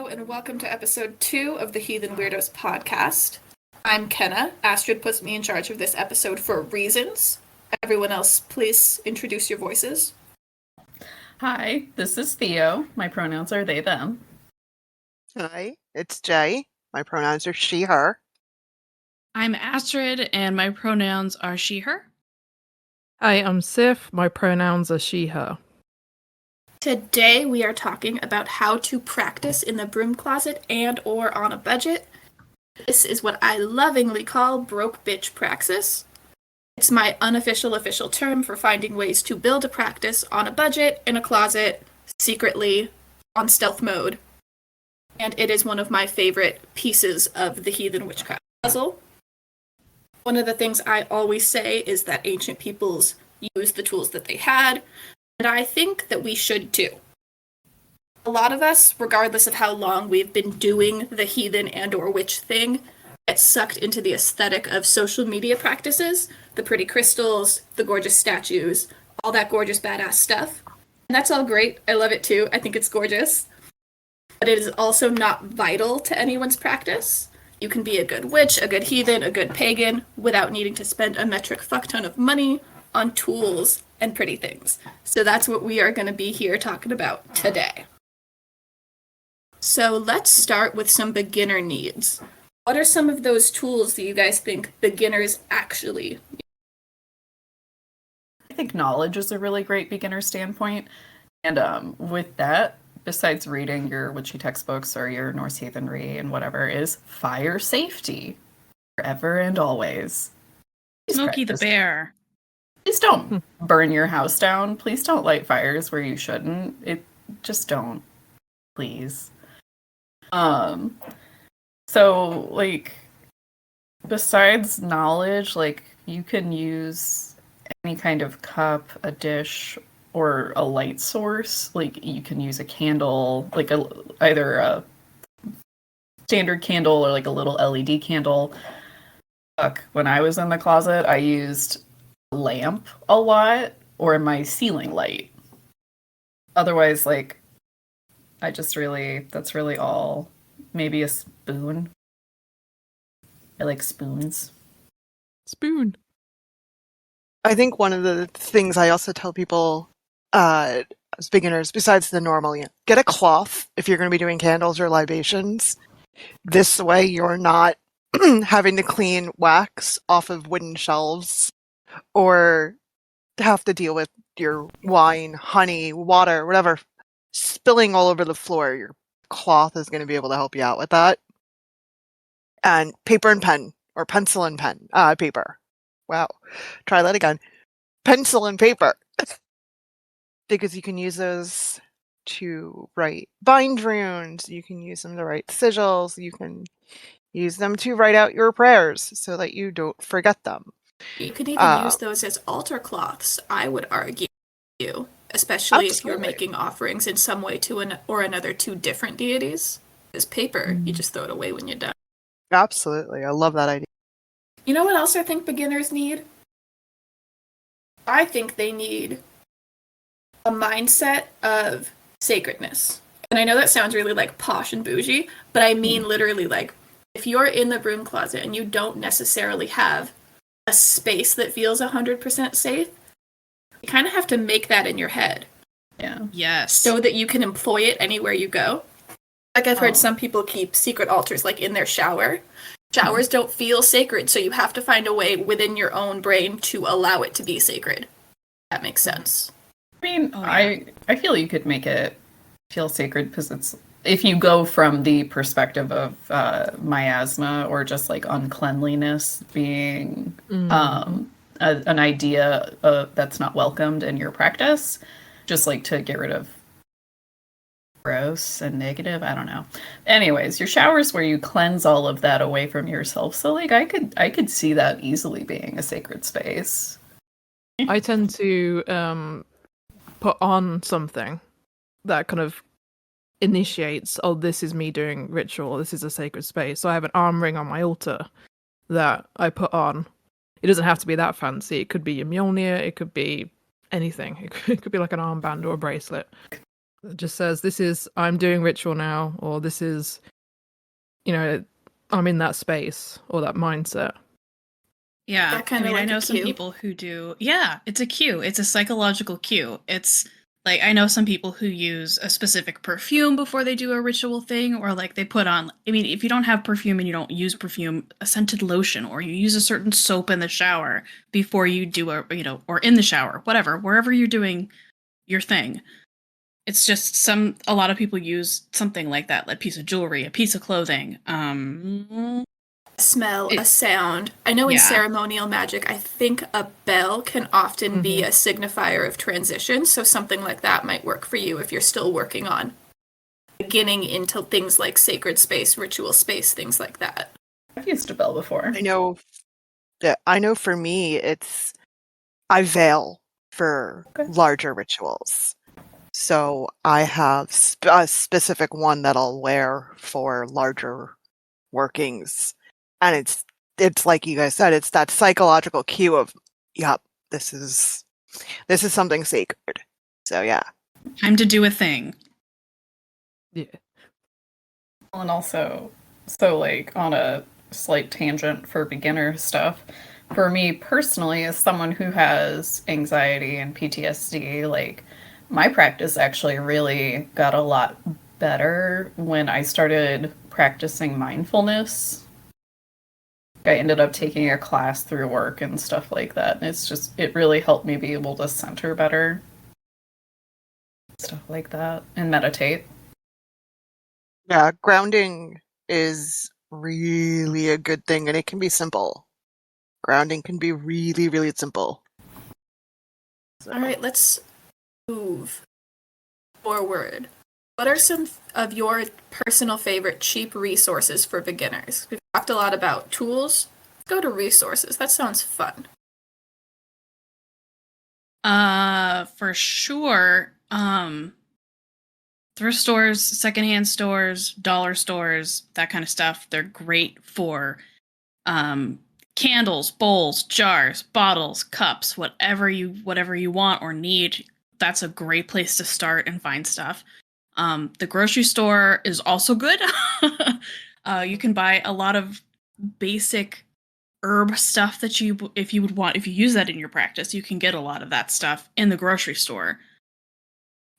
Hello and welcome to episode 2 of the Heathen Wyrdos Podcast. I'm Kenna. Astrid puts me in charge of this episode for reasons. Everyone else, please introduce your voices. Hi, this is Theo. My pronouns are they, them. Hi, it's Jay. My pronouns are she, her. I'm Astrid, and my pronouns are she, her. Hi, I'm Sif. My pronouns are she, her. Today we are talking about how to practice in the broom closet and or on a budget. This is what I lovingly call broke bitch praxis. It's my unofficial official term for finding ways to build a practice on a budget, in a closet, secretly, on stealth mode. And it is one of my favorite pieces of the heathen witchcraft puzzle. One of the things I always say is that ancient peoples used the tools that they had, and I think that we should too. A lot of us, regardless of how long we've been doing the heathen and or witch thing, get sucked into the aesthetic of social media practices, the pretty crystals, the gorgeous statues, all that gorgeous badass stuff. And that's all great. I love it too. I think it's gorgeous. But it is also not vital to anyone's practice. You can be a good witch, a good heathen, a good pagan, without needing to spend a metric fuckton of money on tools and pretty things. So that's what we are going to be here talking about today. So let's start with some beginner needs. What are some of those tools that you guys think beginners actually need? I think knowledge is a really great beginner standpoint. And with that, besides reading your witchy textbooks or your Norse heathenry and whatever, is fire safety. Forever and always. Smokey the Bear. Please don't burn your house down. Please don't light fires where you shouldn't. Just don't. Please. So, like, besides knowledge, like, you can use any kind of cup, a dish, or a light source. Like, you can use a candle, like either a standard candle or like a little LED candle. When I was in the closet, I used a lamp a lot or my ceiling light. Otherwise, like, that's really all. Maybe a spoon. I like spoons. Spoon. I think one of the things I also tell people as beginners, besides the normal, get a cloth if you're going to be doing candles or libations. This way you're not having to clean wax off of wooden shelves or have to deal with your wine, honey, water, whatever, spilling all over the floor. Your cloth is going to be able to help you out with that. And paper and pen, or pencil and pen, paper. Wow. Try that again. Pencil and paper. Because you can use those to write bind runes, you can use them to write sigils, you can use them to write out your prayers so that you don't forget them. You could even use those as altar cloths, I would argue, especially if you're making offerings in some way to another to different deities. As paper, you just throw it away when you're done. Absolutely. I love that idea. You know what else I think beginners need? I think they need a mindset of sacredness. And I know that sounds really like posh and bougie, but I mean literally like if you're in the broom closet and you don't necessarily have a space that feels 100% safe, you kind of have to make that in your head. Yeah. Yes. So that you can employ it anywhere you go. Like I've heard some people keep secret altars like in their shower. Showers don't feel sacred, so you have to find a way within your own brain to allow it to be sacred. That makes sense. I mean, I feel you could make it feel sacred because it's, if you go from the perspective of miasma or just like uncleanliness being an idea that's not welcomed in your practice, just like to get rid of gross and negative, I don't know. Anyways, your shower's where you cleanse all of that away from yourself. So like I could see that easily being a sacred space. I tend to put on something that kind of initiates, oh, this is me doing ritual, this is a sacred space. So I have an arm ring on my altar that I put on. It doesn't have to be that fancy. It could be a Mjolnir, it could be anything. It could be like an armband or a bracelet. It just says, this is, I'm doing ritual now, or this is, I'm in that space or that mindset. Yeah, That kinda like I a know some cue? people who do. Yeah, it's a cue. It's a psychological cue. It's like I know some people who use a specific perfume before they do a ritual thing, or like they put on. I mean, if you don't have perfume and you don't use perfume, a scented lotion, or you use a certain soap in the shower before you do or in the shower, whatever, wherever you're doing your thing. It's just a lot of people use something like that, like a piece of jewelry, a piece of clothing. A smell, a sound. I know in Yeah. ceremonial magic, I think a bell can often be Mhm. a signifier of transition, so something like that might work for you if you're still working on beginning into things like sacred space, ritual space, things like that. I've used a bell before. I know for me, I veil for Okay. larger rituals. So I have a specific one that I'll wear for larger workings. And it's like you guys said, it's that psychological cue of, yep, this is something sacred. So yeah. Time to do a thing. Yeah. And also, so like on a slight tangent for beginner stuff, for me personally, as someone who has anxiety and PTSD, like my practice actually really got a lot better when I started practicing mindfulness. I ended up taking a class through work and stuff like that. And it really helped me be able to center better. Stuff like that. And meditate. Yeah, grounding is really a good thing, and it can be simple. Grounding can be really, really simple. So. All right, let's move forward. What are some of your personal favorite cheap resources for beginners? We've talked a lot about tools. Let's go to resources. That sounds fun. For sure. Thrift stores, secondhand stores, dollar stores, that kind of stuff. They're great for candles, bowls, jars, bottles, cups, whatever you want or need. That's a great place to start and find stuff. The grocery store is also good. You can buy a lot of basic herb stuff that if you use that in your practice, you can get a lot of that stuff in the grocery store.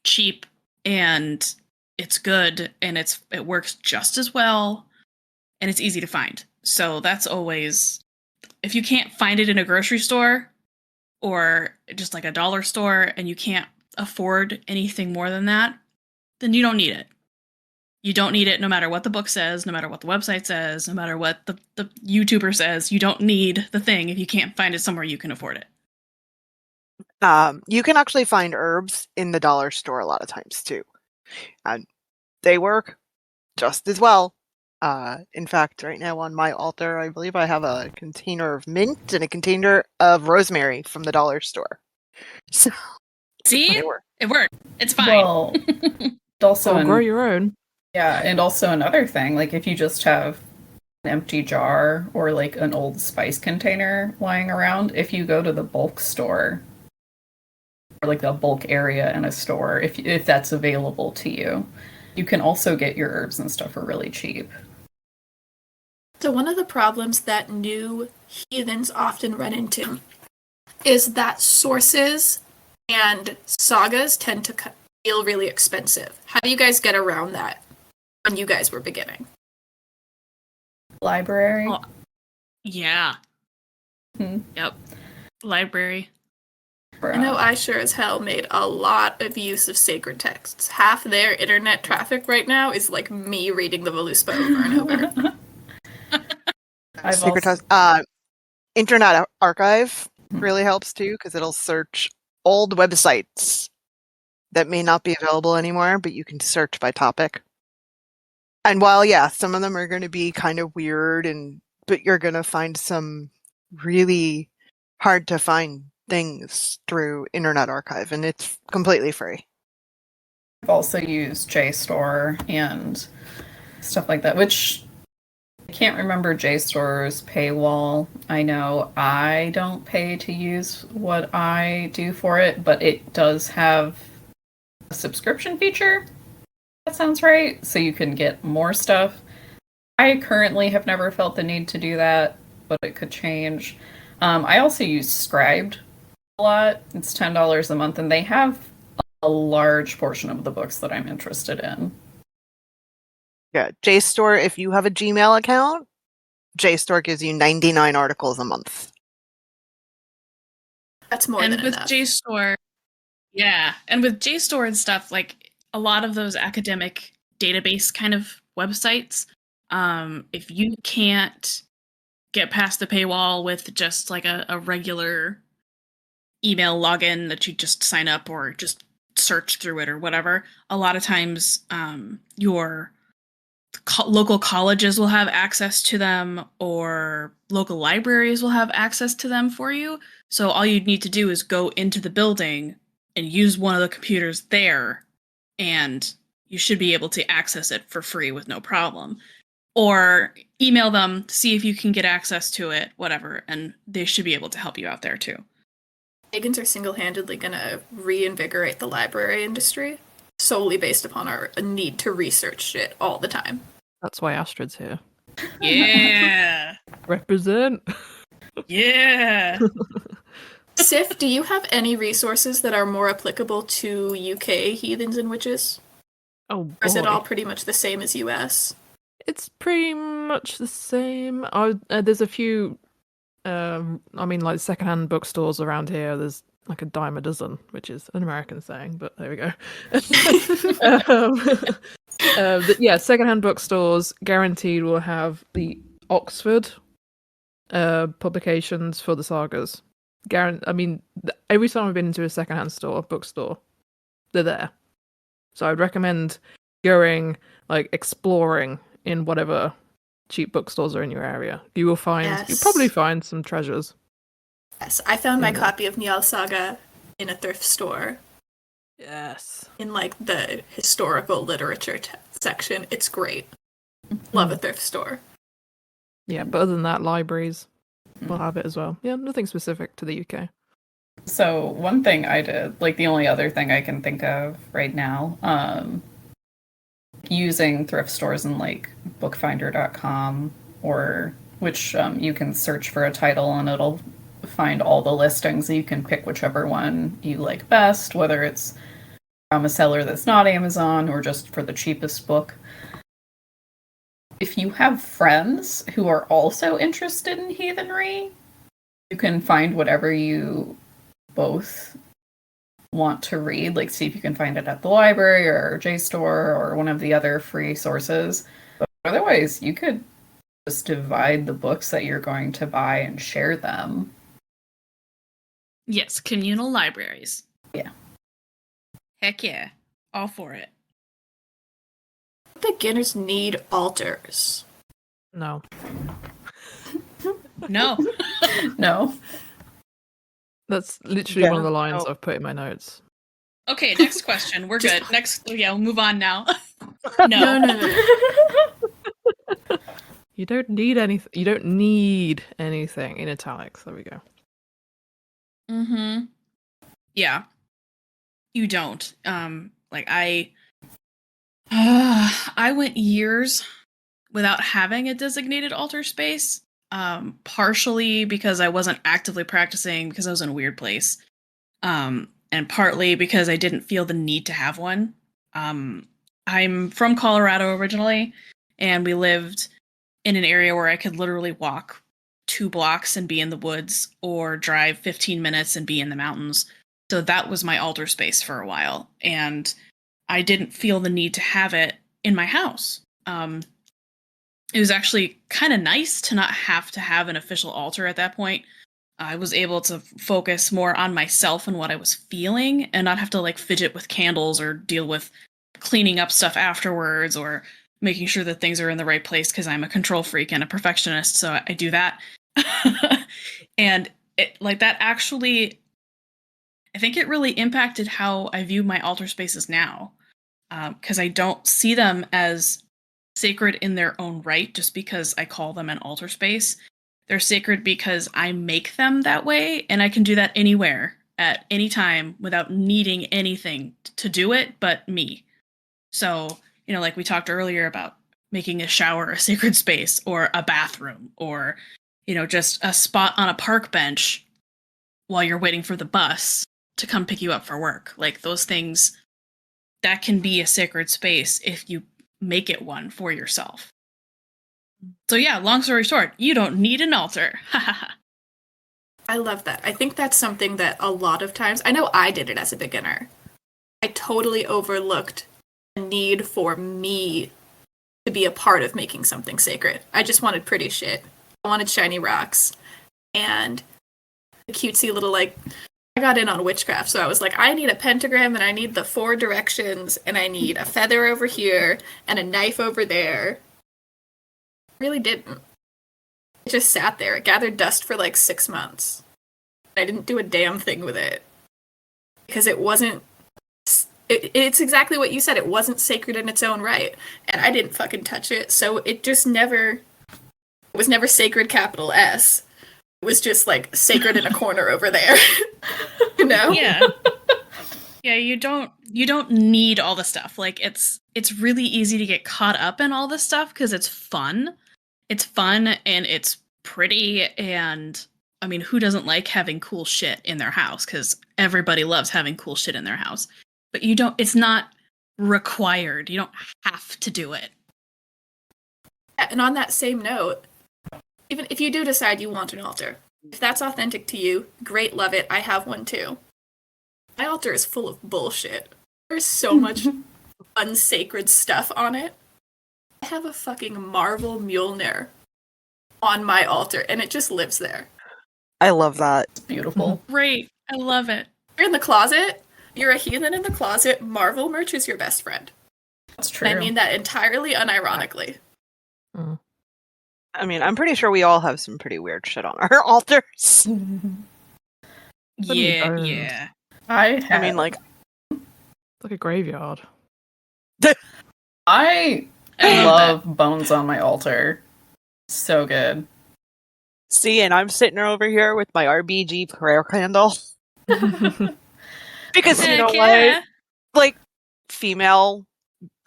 Cheap, and it's good, and it works just as well, and it's easy to find. So that's always, if you can't find it in a grocery store or just like a dollar store and you can't afford anything more than that, then you don't need it. You don't need it no matter what the book says, no matter what the website says, no matter what the YouTuber says. You don't need the thing if you can't find it somewhere you can afford it. You can actually find herbs in the dollar store a lot of times too. And they work just as well. In fact, right now on my altar, I believe I have a container of mint and a container of rosemary from the dollar store. So, See? they work. It worked. It's fine. Well, also Or grow your own. Yeah, and also another thing, like if you just have an empty jar or like an old spice container lying around, if you go to the bulk store or like the bulk area in a store, if that's available to you, you can also get your herbs and stuff for really cheap. So one of the problems that new heathens often run into is that sources and sagas tend to feel really expensive. How do you guys get around that when you guys were beginning? Library? Oh, yeah. Yep. Library. I know I sure as hell made a lot of use of sacred texts. Half their internet traffic right now is like me reading the Voluspa over and over. Internet Archive really helps too, because it'll search old websites that may not be available anymore, but you can search by topic. And while, yeah, some of them are going to be kind of weird, but you're going to find some really hard to find things through Internet Archive, and it's completely free. I've also used JSTOR and stuff like that, which I can't remember JSTOR's paywall. I know I don't pay to use what I do for it, but it does have subscription feature. That sounds right. So you can get more stuff. I currently have never felt the need to do that, but it could change. I also use Scribed a lot. It's $10 a month, and they have a large portion of the books that I'm interested in. Yeah, JSTOR, if you have a Gmail account, JSTOR gives you 99 articles a month. That's more And than with enough. JSTOR, yeah, and with JSTOR and stuff, like a lot of those academic database kind of websites, if you can't get past the paywall with just like a regular email login that you just sign up or just search through it or whatever, a lot of times your local colleges will have access to them, or local libraries will have access to them for you. So all you'd need to do is go into the building and use one of the computers there, and you should be able to access it for free with no problem. Or email them to see if you can get access to it, whatever, and they should be able to help you out there too. Pagans are single-handedly going to reinvigorate the library industry solely based upon our need to research shit all the time. That's why Astrid's here. Yeah. Represent. Yeah. Sif, do you have any resources that are more applicable to UK heathens and witches? Oh, boy. Or is it all pretty much the same as US? It's pretty much the same. There's a few, like secondhand bookstores around here. There's like a dime a dozen, which is an American saying, but there we go. Secondhand bookstores guaranteed will have the Oxford publications for the sagas. Every time I've been into a secondhand bookstore, they're there. So I'd recommend going, exploring in whatever cheap bookstores are in your area. You'll probably find some treasures. Yes, I found my copy of Njal Saga in a thrift store. Yes. In the historical literature section. It's great. Love a thrift store. Yeah, but other than that, libraries will have it as well. Yeah, nothing specific to the UK. So one thing I did, the only other thing I can think of right now, using thrift stores in bookfinder.com, or which you can search for a title and it'll find all the listings. You can pick whichever one you like best, whether it's from a seller that's not Amazon or just for the cheapest book. If you have friends who are also interested in heathenry, you can find whatever you both want to read. See if you can find it at the library or JSTOR or one of the other free sources. But otherwise, you could just divide the books that you're going to buy and share them. Yes, communal libraries. Yeah. Heck yeah. All for it. Beginners need altars. No. No. No. That's literally one of the lines I've put in my notes. Okay, next question. We're good. We'll move on now. No. You don't need anything. You don't need anything in italics. There we go. Mm-hmm. Yeah. You don't. I went years without having a designated altar space. Partially because I wasn't actively practicing because I was in a weird place. And partly because I didn't feel the need to have one. I'm from Colorado originally, and we lived in an area where I could literally walk 2 blocks and be in the woods, or drive 15 minutes and be in the mountains. So that was my altar space for a while, and I didn't feel the need to have it in my house. It was actually kind of nice to not have to have an official altar at that point. I was able to focus more on myself and what I was feeling, and not have to fidget with candles or deal with cleaning up stuff afterwards or making sure that things are in the right place, because I'm a control freak and a perfectionist, so I do that. And that actually, I think it really impacted how I view my altar spaces now, because I don't see them as sacred in their own right just because I call them an altar space. They're sacred because I make them that way, and I can do that anywhere at any time without needing anything to do it but me. So, like we talked earlier about making a shower a sacred space, or a bathroom, or, just a spot on a park bench while you're waiting for the bus to come pick you up for work. Like, those things, that can be a sacred space if you make it one for yourself. So yeah, long story short, you don't need an altar. I love that. I think that's something that a lot of times, I know I did it as a beginner. I totally overlooked the need for me to be a part of making something sacred. I just wanted pretty shit. I wanted shiny rocks. And the cutesy little, I got in on witchcraft, so I was like, I need a pentagram, and I need the 4 directions, and I need a feather over here, and a knife over there. I really didn't. It just sat there. It gathered dust for 6 months. I didn't do a damn thing with it. Because it wasn't... It's exactly what you said. It wasn't sacred in its own right. And I didn't fucking touch it, so it just never... It was never sacred, capital S. It was just, sacred in a corner over there. Yeah. Yeah, you don't need all the stuff. It's really easy to get caught up in all this stuff because it's fun. It's fun and it's pretty, and I mean, who doesn't like having cool shit in their house? Because everybody loves having cool shit in their house. But it's not required. You don't have to do it. And on that same note, even if you do decide you want an altar, if that's authentic to you, great, love it. I have one too. My altar is full of bullshit. There's so much unsacred stuff on it. I have a fucking Marvel Mjolnir on my altar, and it just lives there. I love that. It's beautiful. Great. I love it. You're in the closet. You're a heathen in the closet. Marvel merch is your best friend. That's true. I mean that entirely unironically. I mean, I'm pretty sure we all have some pretty weird shit on our altars. Yeah. I mean, it's like a graveyard. I love bones on my altar. So good. See, and I'm sitting over here with my RBG prayer candle. Because, you know what? Female,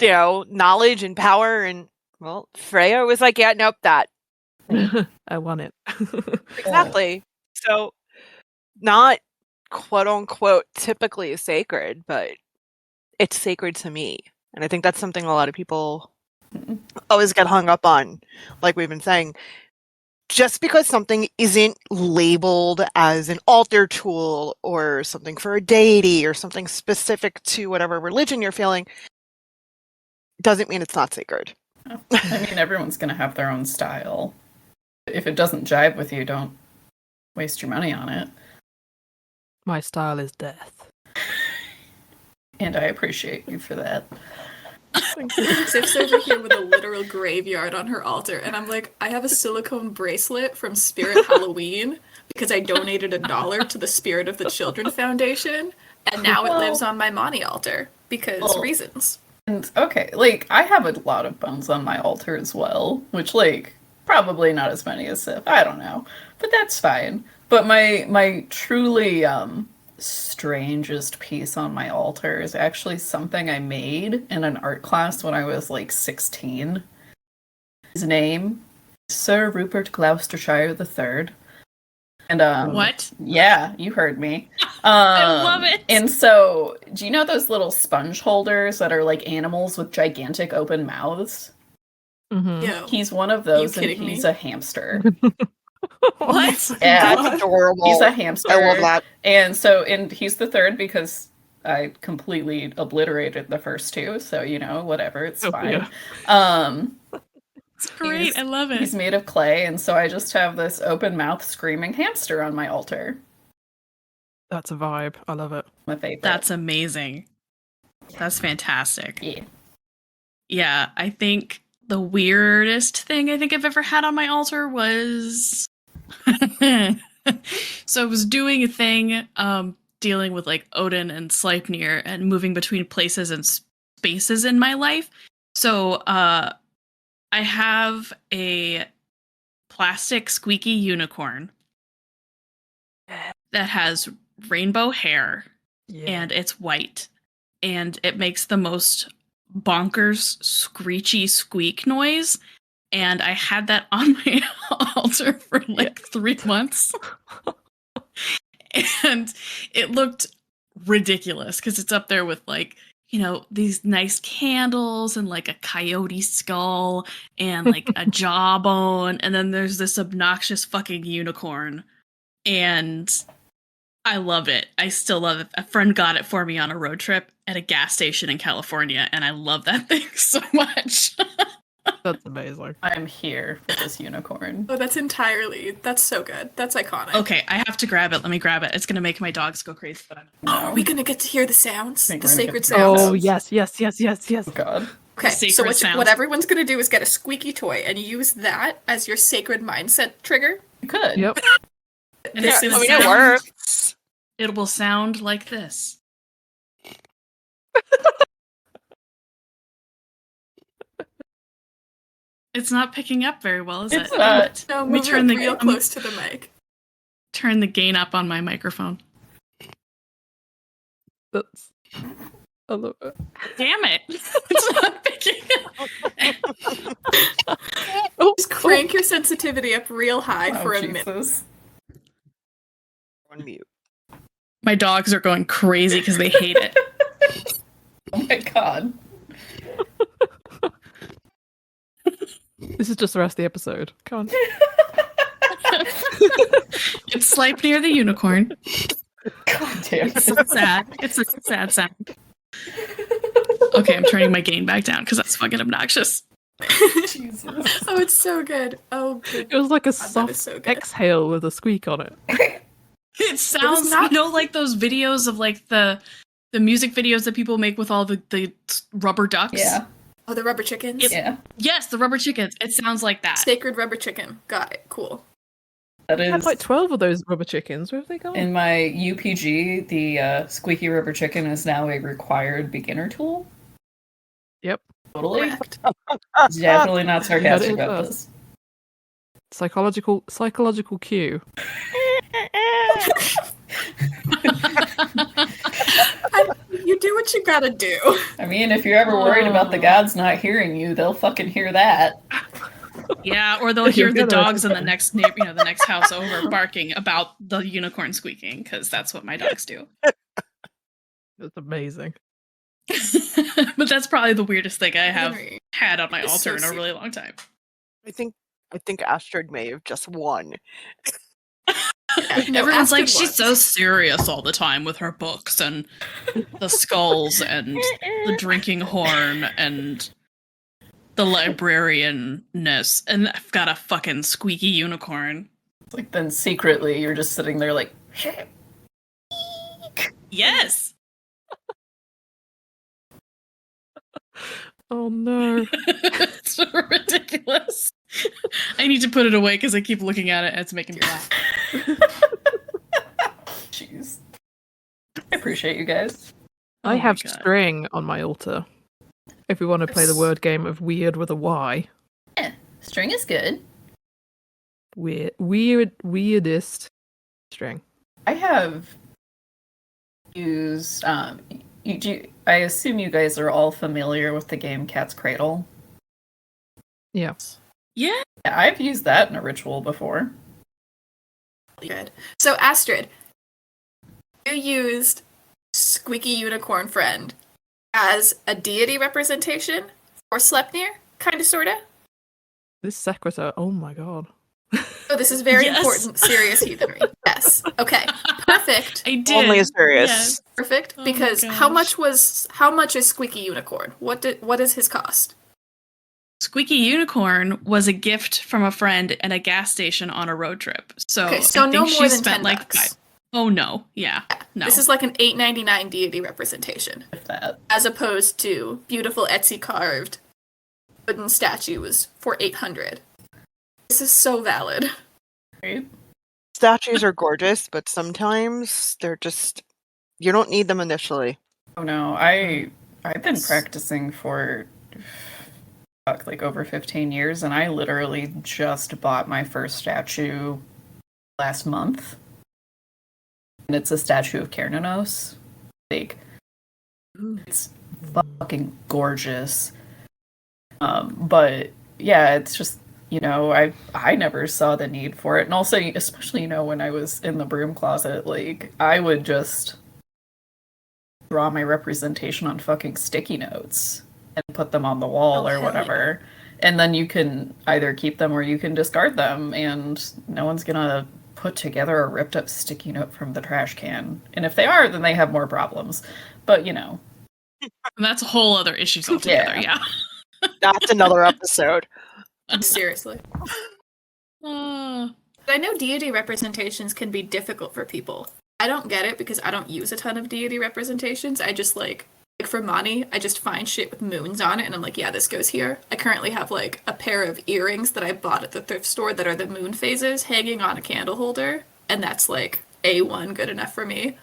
knowledge and power, and, well, Freya was like, yeah, nope, that. I want it. Exactly. So, not quote unquote typically sacred, but it's sacred to me. And I think that's something a lot of people always get hung up on, like we've been saying. Just because something isn't labeled as an altar tool or something for a deity or something specific to whatever religion you're feeling, doesn't mean it's not sacred. I mean, everyone's going to have their own style. If it doesn't jive with you, don't waste your money on it. My style is death. And I appreciate you for that. Sif's over here with a literal graveyard on her altar, and I'm like, I have a silicone bracelet from Spirit Halloween because I donated $1 to the Spirit of the Children Foundation, and now it lives on my Mani altar because reasons. And okay, I have a lot of bones on my altar as well, which probably not as many as Sif. I don't know, but that's fine. But my truly strangest piece on my altar is actually something I made in an art class when I was 16. His name is Sir Rupert Gloucestershire III. And what? Yeah, you heard me. I love it. And so, do you know those little sponge holders that are like animals with gigantic open mouths? Mm-hmm. Yo, He's one of those, and kidding he's me? a hamster. What? Yeah, That's adorable. he's a hamster. I love that. And he's the third because I completely obliterated the first two. So, whatever, it's fine. Yeah. It's great. I love it. He's made of clay, and so I just have this open mouth screaming hamster on my altar. That's a vibe. I love it. My favorite. That's amazing. That's fantastic. Yeah. Yeah, I think the weirdest thing I think I've ever had on my altar was so I was doing a thing dealing with Odin and Sleipnir and moving between places and spaces in my life. So I have a plastic squeaky unicorn that has rainbow hair, Yeah. and it's white, and it makes the most bonkers screechy squeak noise. And I had that on my altar for like 3 months. And it looked ridiculous because it's up there with like, you know, these nice candles and like a coyote skull and like a jawbone. And then there's this obnoxious fucking unicorn. And I love it. I still love it. A friend got it for me on a road trip at a gas station in California. And I love that thing so much. That's amazing. I'm here for this unicorn. Oh, that's so good. That's iconic. Okay, I have to grab it. Let me grab it. It's going to make my dogs go crazy. But Oh, are we going to get to hear the sounds? think The we're gonna sacred get to- sounds? Oh, yes. Oh god. Okay, The so sacred sounds. what everyone's going to do is get a squeaky toy and use that as your sacred mindset trigger. You could. Yep. And Yeah, it's I gonna mean, it sound- works. It will sound like this. It's not picking up very well, is It's it? not. No, Let me move turn it the- real let me- close to the mic. Turn the gain up on my microphone. That's. I love it. Damn it! It's not picking up. Oh, Just crank your sensitivity up real high Oh, for a minute. Jesus. On mute. My dogs are going crazy because they hate it. Oh my god. this is just the rest of the episode. Come on. It's Sleipnir the unicorn. God damn. It's so sad. It's a sad sound. Okay, I'm turning my gain back down because that's fucking obnoxious. Jesus. Oh, it's so good. Oh, good. It was like a God, that soft is so good. exhale with a squeak on it. It sounds, not- you know, like those videos of like the music videos that people make with all the rubber ducks. Yeah. Oh, the rubber chickens? Yeah. Yes, the rubber chickens. It sounds like that. Sacred rubber chicken. Got it. Cool. That I had is like 12 of those rubber chickens. Where have they gone? in my UPG, the squeaky rubber chicken is now a required beginner tool. Yep. Totally. Correct. Definitely not sarcastic You heard it about first. this. Psychological cue. You do what you gotta do. I mean, if you're ever worried about the gods not hearing you, they'll fucking hear that. Yeah, or they'll You're hear the gonna- dogs in the next the next house over barking about the unicorn squeaking because that's what my dogs do. That's amazing. But that's probably the weirdest thing I have Henry. had on my It's altar so in a really long time. I think Astrid may have just won. No, Everyone's like, Astrid she's won. so serious all the time with her books and the skulls and the drinking horn and the librarianness. And I've got a fucking squeaky unicorn. It's like then secretly you're just sitting there like Yes! Oh no. It's ridiculous. I need to put it away because I keep looking at it and it's making me laugh. jeez. I appreciate you guys. Oh I my have God. string on my altar. If we want to play the word game of weird with a Y. Yeah, string is good. Weirdest string. I have used I assume you guys are all familiar with the game Cat's Cradle. Yeah. Yeah. Yeah, I've used that in a ritual before. Good. So, Astrid, you used Squeaky Unicorn Friend as a deity representation for Sleipnir? Kind of, sort of? This secretary. Oh my god. Oh, this is very Yes. important, serious heathenry. Yes. Okay. Perfect. I did. Only as serious. Yes. Perfect. Oh my Because how much is Squeaky Unicorn? What is his cost? Squeaky Unicorn was a gift from a friend at a gas station on a road trip. So, Okay, so I think no she more than spent 10 like bucks. 5. Oh no, yeah, no. This is like an $8.99 deity representation, If that. as opposed to beautiful Etsy carved wooden statues for $800. This is so valid. Right? Statues are gorgeous, but sometimes they're just you don't need them initially. Oh no, I've been practicing for like over 15 years, and I literally just bought my first statue last month. and it's a statue of Cernunnos. Like, it's fucking gorgeous. But yeah, it's just, I never saw the need for it. And also, especially, when I was in the broom closet, like, I would just draw my representation on fucking sticky notes and put them on the wall or whatever. Yeah. And then you can either keep them or you can discard them, and no one's gonna put together a ripped up sticky note from the trash can. And if they are, then they have more problems. But, And that's a whole other issue altogether, yeah. That's another episode. Seriously. I know deity representations can be difficult for people. I don't get it because I don't use a ton of deity representations. I just like for money, I just find shit with moons on it and I'm like, yeah, this goes here. I currently have like a pair of earrings that I bought at the thrift store that are the moon phases hanging on a candle holder, and that's like A1 good enough for me.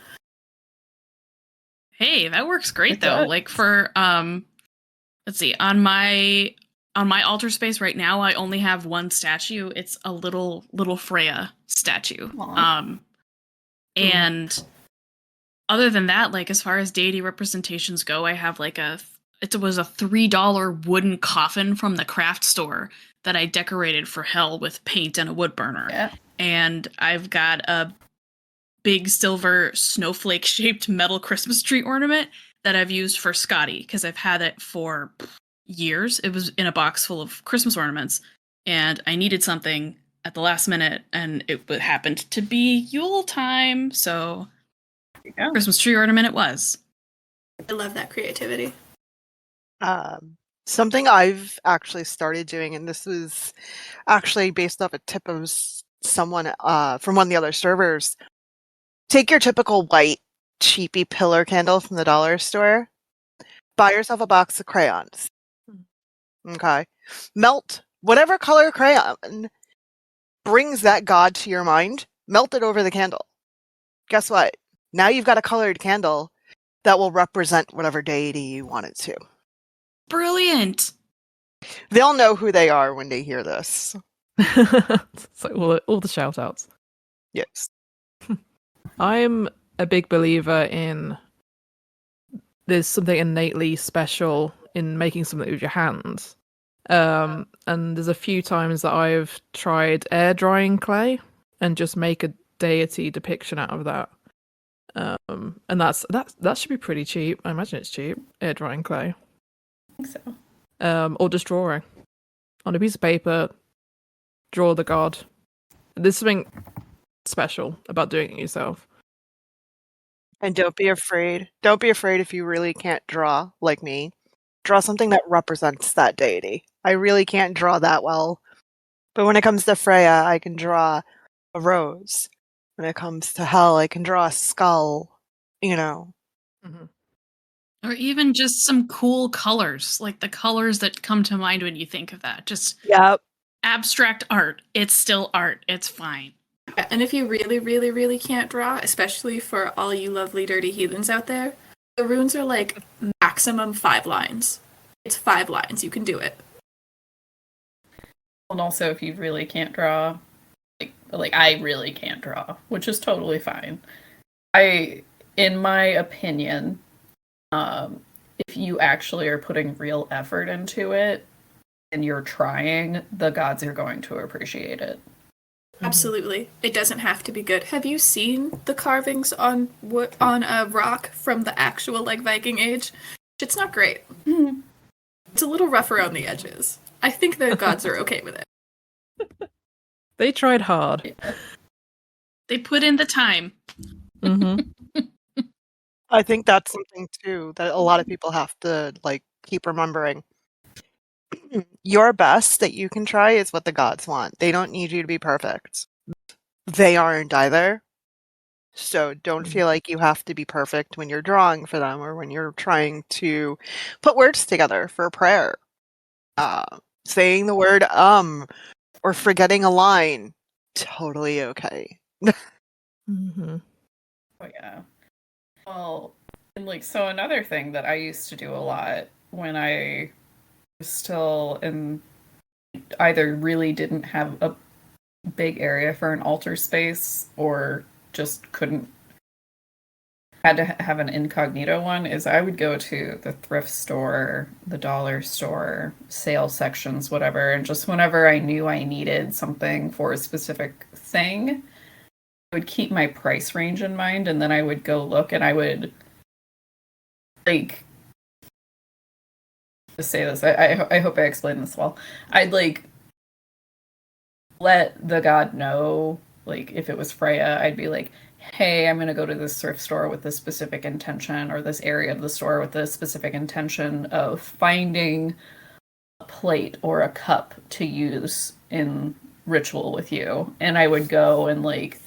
Hey, that works great though. Like for let's see, on my altar space right now, I only have one statue. It's a little Freya statue. Aww. And other than that, like as far as deity representations go, I have like it was a $3 wooden coffin from the craft store that I decorated for hell with paint and a wood burner. Yeah. And I've got a big silver snowflake shaped metal Christmas tree ornament that I've used for Scotty because I've had it for years. It was in a box full of Christmas ornaments and I needed something at the last minute and it happened to be Yule time, so Christmas tree ornament it was. I love that creativity. Something I've actually started doing, and this was actually based off a tip of someone from one of the other servers. Take your typical white cheapy pillar candle from the dollar store. Buy yourself a box of crayons. Okay. Melt whatever color crayon brings that god to your mind. Melt it over the candle. Guess what? Now you've got a colored candle that will represent whatever deity you want it to. Brilliant. They'll know who they are when they hear this. So all the shout outs. Yes. I'm a big believer in there's something innately special in making something with your hands. And there's a few times that I've tried air drying clay and just make a deity depiction out of that. And that should be pretty cheap. I imagine it's cheap. Air drying clay. I think so. Or just drawing on a piece of paper. Draw the god. There's something special about doing it yourself. And don't be afraid. Don't be afraid if you really can't draw like me. Draw something that represents that deity. I really can't draw that well. But when it comes to Freya, I can draw a rose. When it comes to Hell, I can draw a skull. Mm-hmm. Or even just some cool colors, like the colors that come to mind when you think of that. Just abstract art. It's still art. It's fine. And if you really, really, really can't draw, especially for all you lovely dirty heathens out there, the runes are like maximum 5 lines. It's 5 lines. You can do it. And also, if you really can't draw, like I really can't draw, which is totally fine. In my opinion, if you actually are putting real effort into it and you're trying, the gods are going to appreciate it. Absolutely. It doesn't have to be good. Have you seen the carvings on a rock from the actual Viking Age? It's not great. Mm-hmm. It's a little rough around the edges. I think the gods are okay with it. They tried hard. Yeah. They put in the time. Mm-hmm. I think that's something too that a lot of people have to keep remembering. Your best that you can try is what the gods want. They don't need you to be perfect. They aren't either. So don't feel like you have to be perfect when you're drawing for them or when you're trying to put words together for a prayer. Saying the word or forgetting a line, totally okay. Mm-hmm. Oh yeah. Well, and so another thing that I used to do a lot when I was still in either really didn't have a big area for an altar space or just couldn't had to have an incognito one is I would go to the thrift store, the dollar store, sale sections, whatever, and just whenever I knew I needed something for a specific thing, I would keep my price range in mind, and then I would go look, and I would, like, to say this, I hope I explained this well. I'd, like, let the god know, like, if it was Freya, I'd be like, hey, I'm going to go to this thrift store with this specific intention, or this area of the store with this specific intention of finding a plate or a cup to use in ritual with you. And I would go and, like,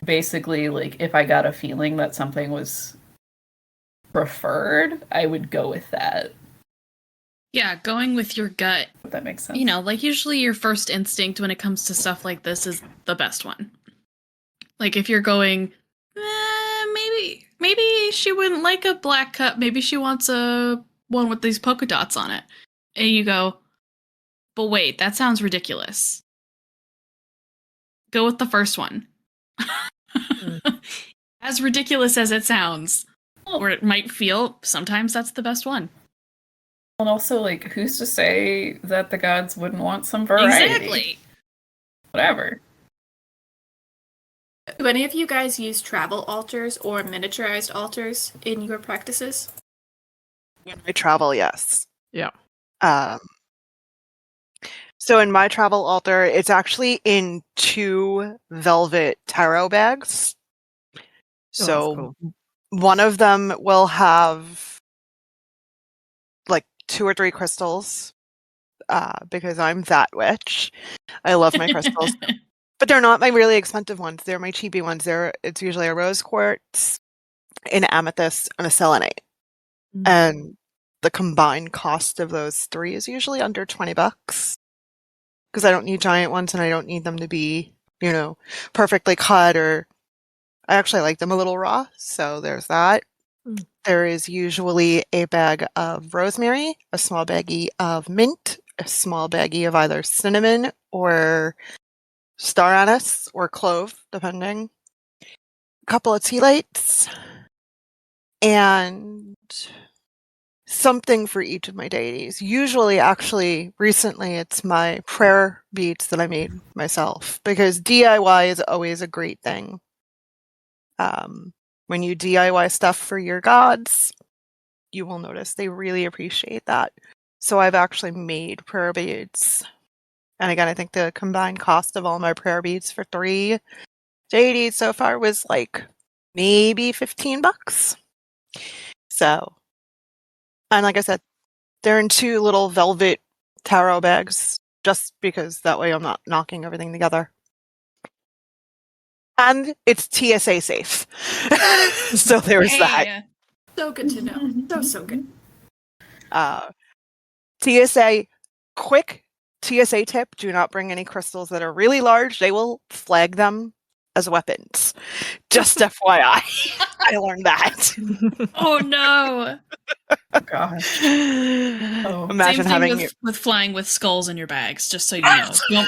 basically, like, if I got a feeling that something was preferred, I would go with that. Yeah, going with your gut. If that makes sense. You know, like, usually your first instinct when it comes to stuff like this is the best one. Like, if you're going, maybe she wouldn't like a black cup. Maybe she wants a one with these polka dots on it. And you go, but wait, that sounds ridiculous. Go with the first one. As ridiculous as it sounds, or it might feel, sometimes that's the best one. And also, like, who's to say that the gods wouldn't want some variety? Exactly. Whatever. Do any of you guys use travel altars or miniaturized altars in your practices? When I travel, yes. Yeah. So in my travel altar, it's actually in 2 velvet tarot bags. So cool. one of them will have like 2 or 3 crystals, because I'm that witch. I love my crystals. But they're not my really expensive ones. They're my cheapy ones. It's usually a rose quartz, an amethyst, and a selenite. Mm. And the combined cost of those 3 is usually under $20. Because I don't need giant ones and I don't need them to be, perfectly cut, or I actually like them a little raw. So there's that. Mm. There is usually a bag of rosemary, a small baggie of mint, a small baggie of either cinnamon or star anise or clove, depending. A couple of tea lights, and something for each of my deities. Usually, actually, recently, it's my prayer beads that I made myself, because DIY is always a great thing. When you DIY stuff for your gods, you will notice they really appreciate that. So I've actually made prayer beads. And again, I think the combined cost of all my prayer beads for 3 deities so far was like maybe $15. So, and like I said, they're in 2 little velvet tarot bags, just because that way I'm not knocking everything together. And it's TSA safe. So there's that. So good to know. So good. TSA, quick TSA tip, do not bring any crystals that are really large. They will flag them as weapons. Just FYI. I learned that. Oh no. Oh, gosh. Oh. Imagine Same thing having with flying with skulls in your bags, just so you know.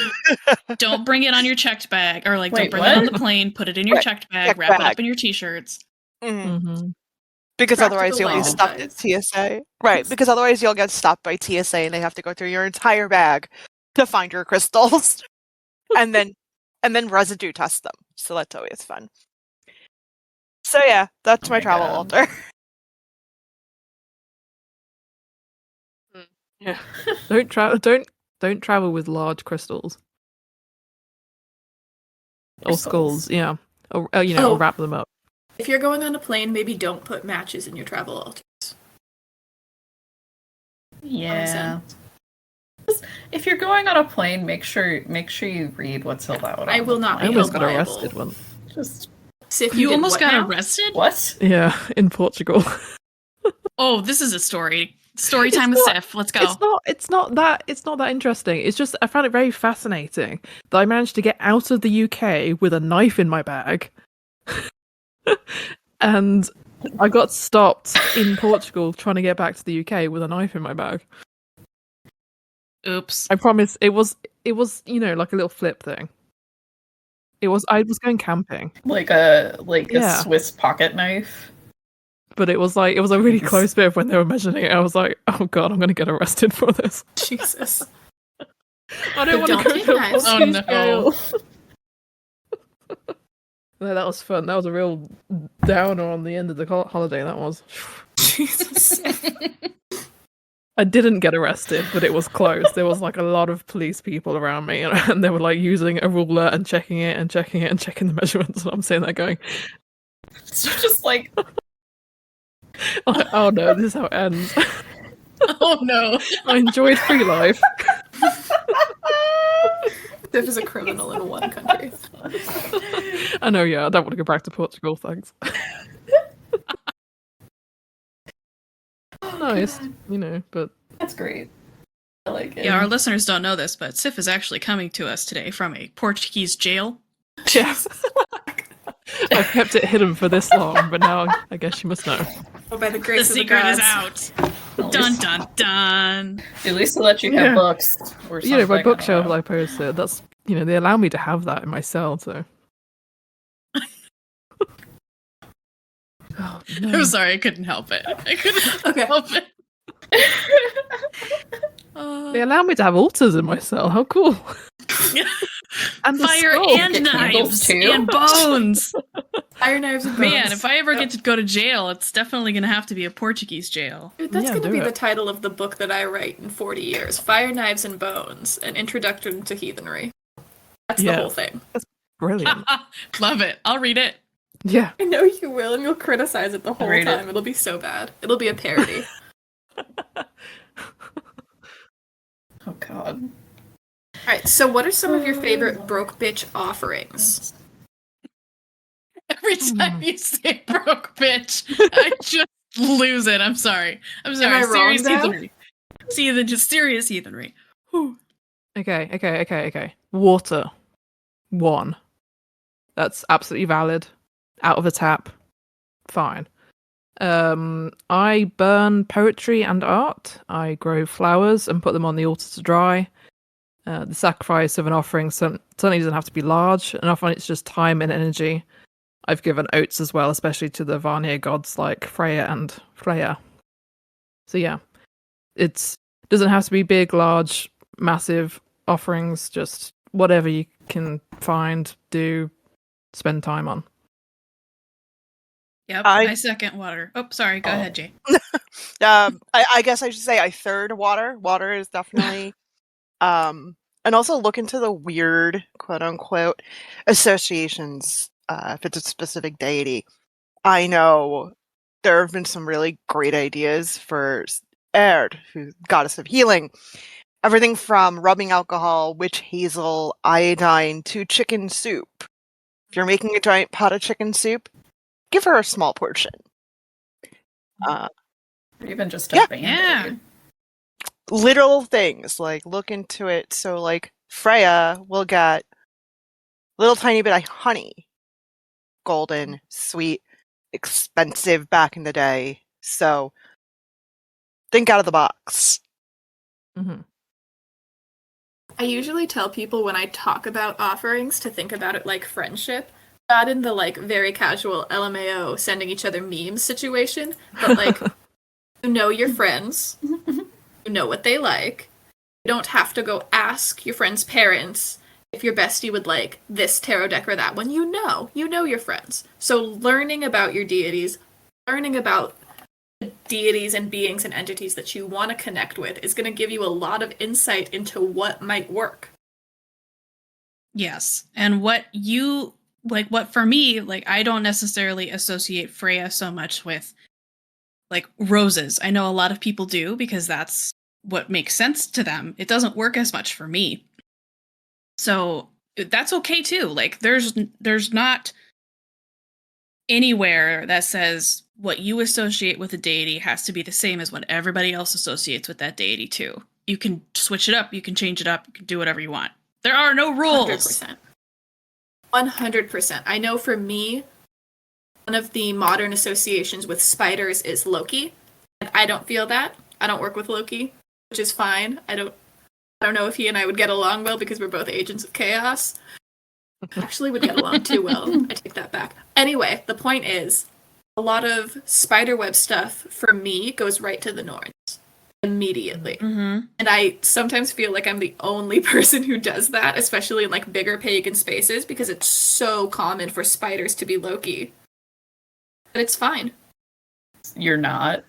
Don't bring it on your checked bag, or like Wait, don't bring what? it on the plane, put it in your Right. checked bag, Checked wrap it bag. up in your t-shirts. Mm-hmm. Because otherwise Practical you'll be ways, stopped at TSA. Right, because otherwise you'll get stopped by TSA and they have to go through your entire bag to find your crystals. and then residue test them. So that's always fun. So yeah, that's Oh my my travel God. altar. Yeah. Don't travel with large crystals or skulls. Yeah, or or wrap them up. If you're going on a plane, maybe don't put matches in your travel altars. Yeah. If you're going on a plane, make sure you read what's allowed. I will not I be almost held got liable. arrested once. Just Sif, You did almost what got now? arrested? what? Yeah, in Portugal. Oh, this is a story. Story time with Sif. Let's go. It's not that interesting. It's just I found it very fascinating that I managed to get out of the UK with a knife in my bag. And I got stopped in Portugal trying to get back to the UK with a knife in my bag. Oops. I promise it was like a little flip thing. I was going camping. Like a Yeah. Swiss pocket knife. But it was a really Nice. close bit of when they were measuring it. I was like, oh god, I'm gonna get arrested for this. Jesus. I don't But want to don't go take to a knives. Oh, Portuguese no. jail. No, that was fun. That was a real downer on the end of the holiday. That was. Jesus. I didn't get arrested, but it was close. There was like a lot of police people around me, and they were like using a ruler and checking it and checking it and checking the measurements. And I'm sitting there going, So you're just like, oh no, this is how it ends. Oh no. I enjoyed free life. This is a criminal in one country. I know, yeah, I don't want to go back to Portugal, thanks. Nice, but that's great. I like it. Yeah, our listeners don't know this, but Sif is actually coming to us today from a Portuguese jail. yes. I've kept it hidden for this long, but now I guess you must know. Oh, by the The grace of the secret is gods. out. Dun dun dun. At least they let you have Yeah. books or something. My I don't bookshelf know. I posted, that's, they allow me to have that in my cell, so. Oh, no. I'm sorry, I couldn't help it. I couldn't Okay. help it. They allow me to have altars in my cell, how cool. And a Fire skull. and Get candles knives too? and bones. Fire knives and bones. Man, if I ever get to go to jail, it's definitely going to have to be a Portuguese jail. Dude, that's Yeah, going to do be it. the title of the book that I write in 40 years. Fire, Knives, and Bones, An Introduction to Heathenry. That's the Yeah. whole thing. Brilliant. Love it. I'll read it. Yeah. I know you will, and you'll criticize it the whole Read it. time. It'll be so bad. It'll be a parody. Oh god. Alright, so what are some of your favorite broke bitch offerings? Every time you say broke bitch, I just lose it. I'm sorry. I'm sorry. I wrong, Serious though? heathenry. See, just serious heathenry. Whew. Okay. Water. 1. That's absolutely valid. Out of a tap. Fine. I burn poetry and art. I grow flowers and put them on the altar to dry. The sacrifice of an offering certainly doesn't have to be large. And often it's just time and energy. I've given oats as well, especially to the Vanir gods like Freya and Freya. So yeah, it doesn't have to be big, large, massive offerings. Just whatever you can find, do, spend time on. Yep. I- I second water. Oh, sorry. Go ahead, Jay. I guess I should say I third water. Water is definitely, and also look into the weird quote unquote associations if it's a specific deity. I know there have been some really great ideas for Erd, who's goddess of healing. Everything from rubbing alcohol, witch hazel, iodine to chicken soup. If you're making a giant pot of chicken soup, give her a small portion. Or even just a Yeah. band-aid. Yeah. Literal things, like look into it. So like Freya will get a little tiny bit of honey. Golden, sweet, expensive back in the day. So think out of the box. Mm-hmm. I usually tell people when I talk about offerings to think about it like friendship. Not in the like very casual LMAO sending each other memes situation, but like you know your friends, you know what they like. You don't have to go ask your friend's parents if your bestie would like this tarot deck or that one. You know your friends. So learning about your deities, learning about the deities and beings and entities that you want to connect with is going to give you a lot of insight into what might work. Yes. And what for me, like, I don't necessarily associate Freya so much with, like, roses. I know a lot of people do because that's what makes sense to them. It doesn't work as much for me. So that's okay too. Like, there's not anywhere that says what you associate with a deity has to be the same as what everybody else associates with that deity too. You can switch it up, you can change it up, you can do whatever you want. There are no rules. 100%. 100%. I know for me, one of the modern associations with spiders is Loki. And I don't feel that. I don't work with Loki, which is fine. I don't know if he and I would get along well because we're both agents of chaos. actually would get along too well. I take that back. Anyway, the point is, a lot of spiderweb stuff for me goes right to the Norns immediately. Mm-hmm. And I sometimes feel like I'm the only person who does that, especially in like bigger pagan spaces, because it's so common for spiders to be Loki. But it's fine. You're not.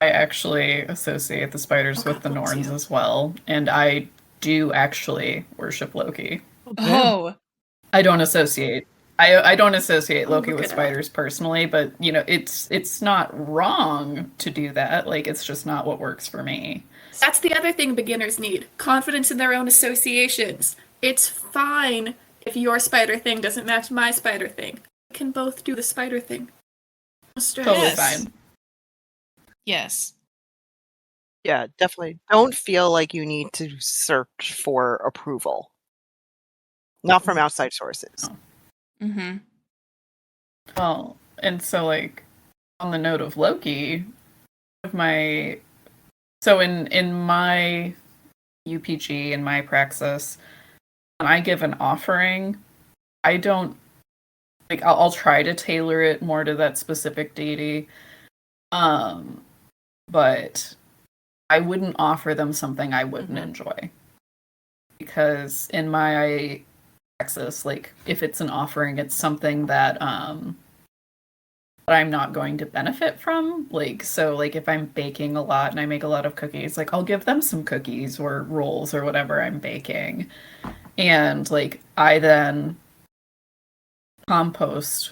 I actually associate the spiders with the God bless Norns you. as well, and I do actually worship Loki. Oh, I don't associate. I don't associate Loki look with it up. spiders personally, but you know, it's not wrong to do that. Like, it's just not what works for me. That's the other thing beginners need. Confidence in their own associations. It's fine if your spider thing doesn't match my spider thing. We can both do the spider thing. No stress. Totally Yes. fine. yes. Yeah, definitely. Don't feel like you need to search for approval. Not from outside sources. No. Mm-hmm. Well, and so like on the note of Loki, my so in my UPG in my Praxis, when I give an offering, I don't like I'll try to tailor it more to that specific deity. But I wouldn't offer them something I wouldn't enjoy. Because in my Praxis, like if it's an offering, it's something that I'm not going to benefit from. Like, so like if I'm baking a lot and I make a lot of cookies, like I'll give them some cookies or rolls or whatever I'm baking. And like I then compost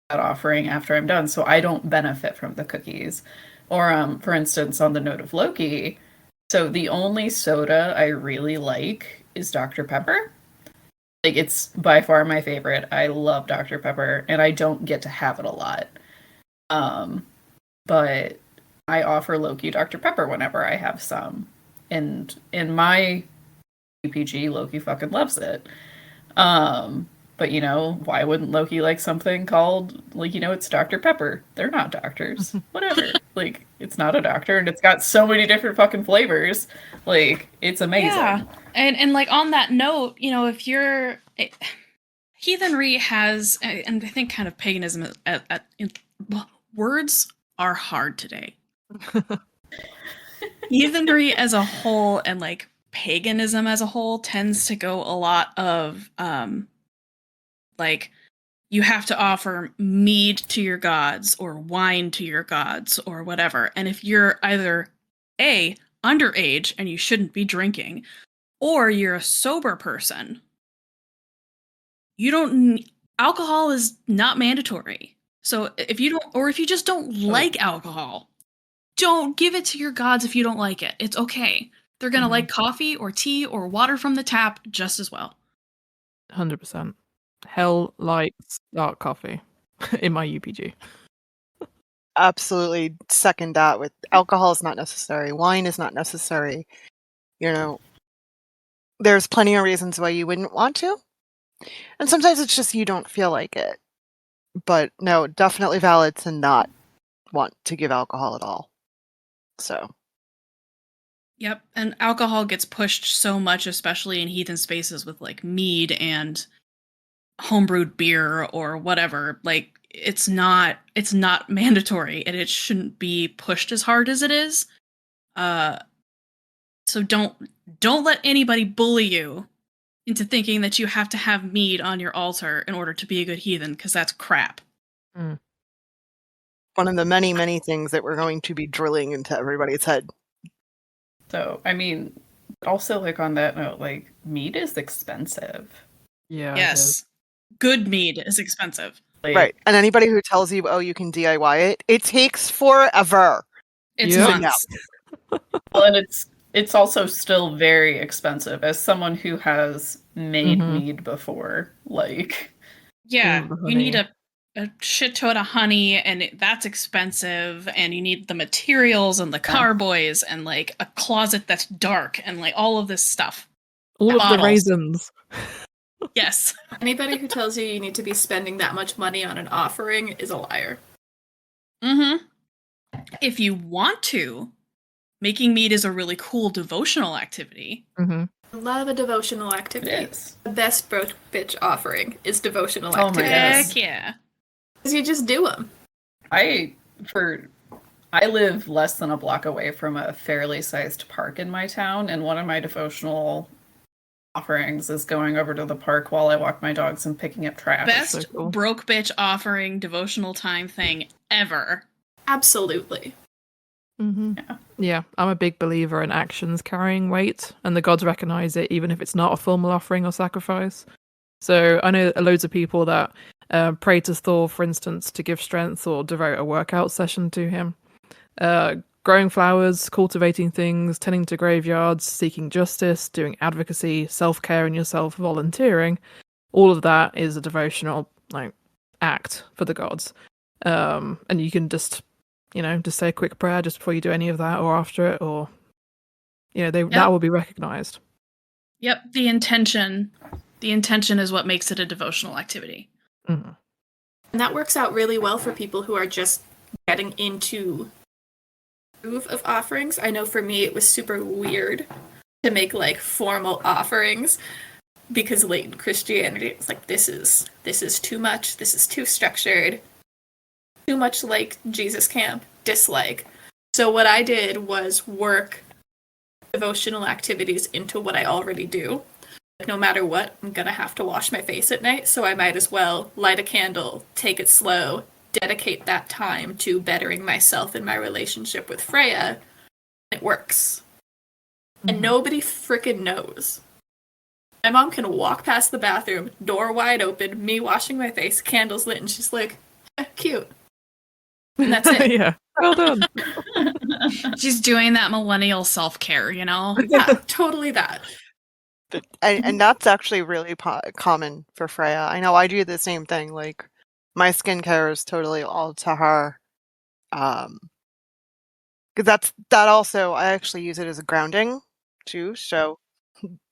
that offering after I'm done, so I don't benefit from the cookies. Or for instance, on the note of Loki, so the only soda I really like is Dr. Pepper. Like, it's by far my favorite. I love Dr. Pepper, and I don't get to have it a lot. But I offer Loki Dr. Pepper whenever I have some. And in my UPG, Loki fucking loves it. But you know, why wouldn't Loki like something called, like, you know, it's Dr. Pepper? They're not doctors. Whatever. Like, it's not a doctor, and it's got so many different fucking flavors. Like, it's amazing. Yeah. And like on that note, you know, if you're heathenry has, and I think kind of paganism words are hard today. Heathenry as a whole and like paganism as a whole tends to go a lot of like you have to offer mead to your gods or wine to your gods or whatever. And if you're either A, underage and you shouldn't be drinking, or you're a sober person, you don't alcohol is not mandatory. So if you don't, or if you just don't like alcohol, don't give it to your gods if you don't like it. It's okay. They're gonna like coffee or tea or water from the tap just as well. 100%. Hell likes dark coffee in my UPG. Absolutely second that. With alcohol is not necessary. Wine is not necessary. You know, there's plenty of reasons why you wouldn't want to. And sometimes it's just you don't feel like it. But no, definitely valid to not want to give alcohol at all. So. Yep, and alcohol gets pushed so much, especially in heathen spaces with like mead and homebrewed beer or whatever. Like it's not mandatory, and it shouldn't be pushed as hard as it is. So don't let anybody bully you into thinking that you have to have mead on your altar in order to be a good heathen, because that's crap. One of the many, many things that we're going to be drilling into everybody's head. So, I mean, also, like, on that note, like, meat is expensive. Yeah. Yes. Good mead is expensive. Like, Right. And anybody who tells you, oh, you can DIY it, it takes forever. It's Yeah. months. well, and it's also still very expensive as someone who has made mead before. Like, Yeah, the you need honey. a shit ton of honey, and that's expensive, and you need the materials and the carboys and like a closet that's dark and like all of this stuff. All of the Bottles. raisins. Yes. Anybody who tells you need to be spending that much money on an offering is a liar. Mm-hmm. If you want to, making mead is a really cool devotional activity. Love a devotional It activity. is. The best broke bitch offering is devotional Oh my activities. goodness. Heck yeah. Because you just do them. I live less than a block away from a fairly sized park in my town, and one of my devotional offerings is going over to the park while I walk my dogs and picking up trash. Best so cool. broke bitch offering devotional time thing ever. Absolutely. Mm-hmm. Yeah. Yeah, I'm a big believer in actions carrying weight, and the gods recognize it even if it's not a formal offering or sacrifice. So I know loads of people that pray to Thor, for instance, to give strength or devote a workout session to him. Growing flowers, cultivating things, tending to graveyards, seeking justice, doing advocacy, self-care in yourself, volunteering, all of that is a devotional act for the gods. And you can just say a quick prayer just before you do any of that or after it, or that will be recognized. Yep, the intention is what makes it a devotional activity. Mm-hmm. And that works out really well for people who are just getting into the groove of offerings. I know for me it was super weird to make like formal offerings because late in Christianity it's like this is too much, this is too structured, too much like Jesus camp, dislike. So what I did was work devotional activities into what I already do. No matter what, I'm gonna have to wash my face at night, so I might as well light a candle, take it slow, dedicate that time to bettering myself in my relationship with Freya. It works. And nobody frickin' knows. My mom can walk past the bathroom, door wide open, me washing my face, candles lit, and she's like, cute. And that's it. Yeah, well done. She's doing that millennial self-care, Yeah, totally that. And that's actually really common for Freya. I know I do the same thing. Like, my skincare is totally all to her. Because that also, I actually use it as a grounding too. So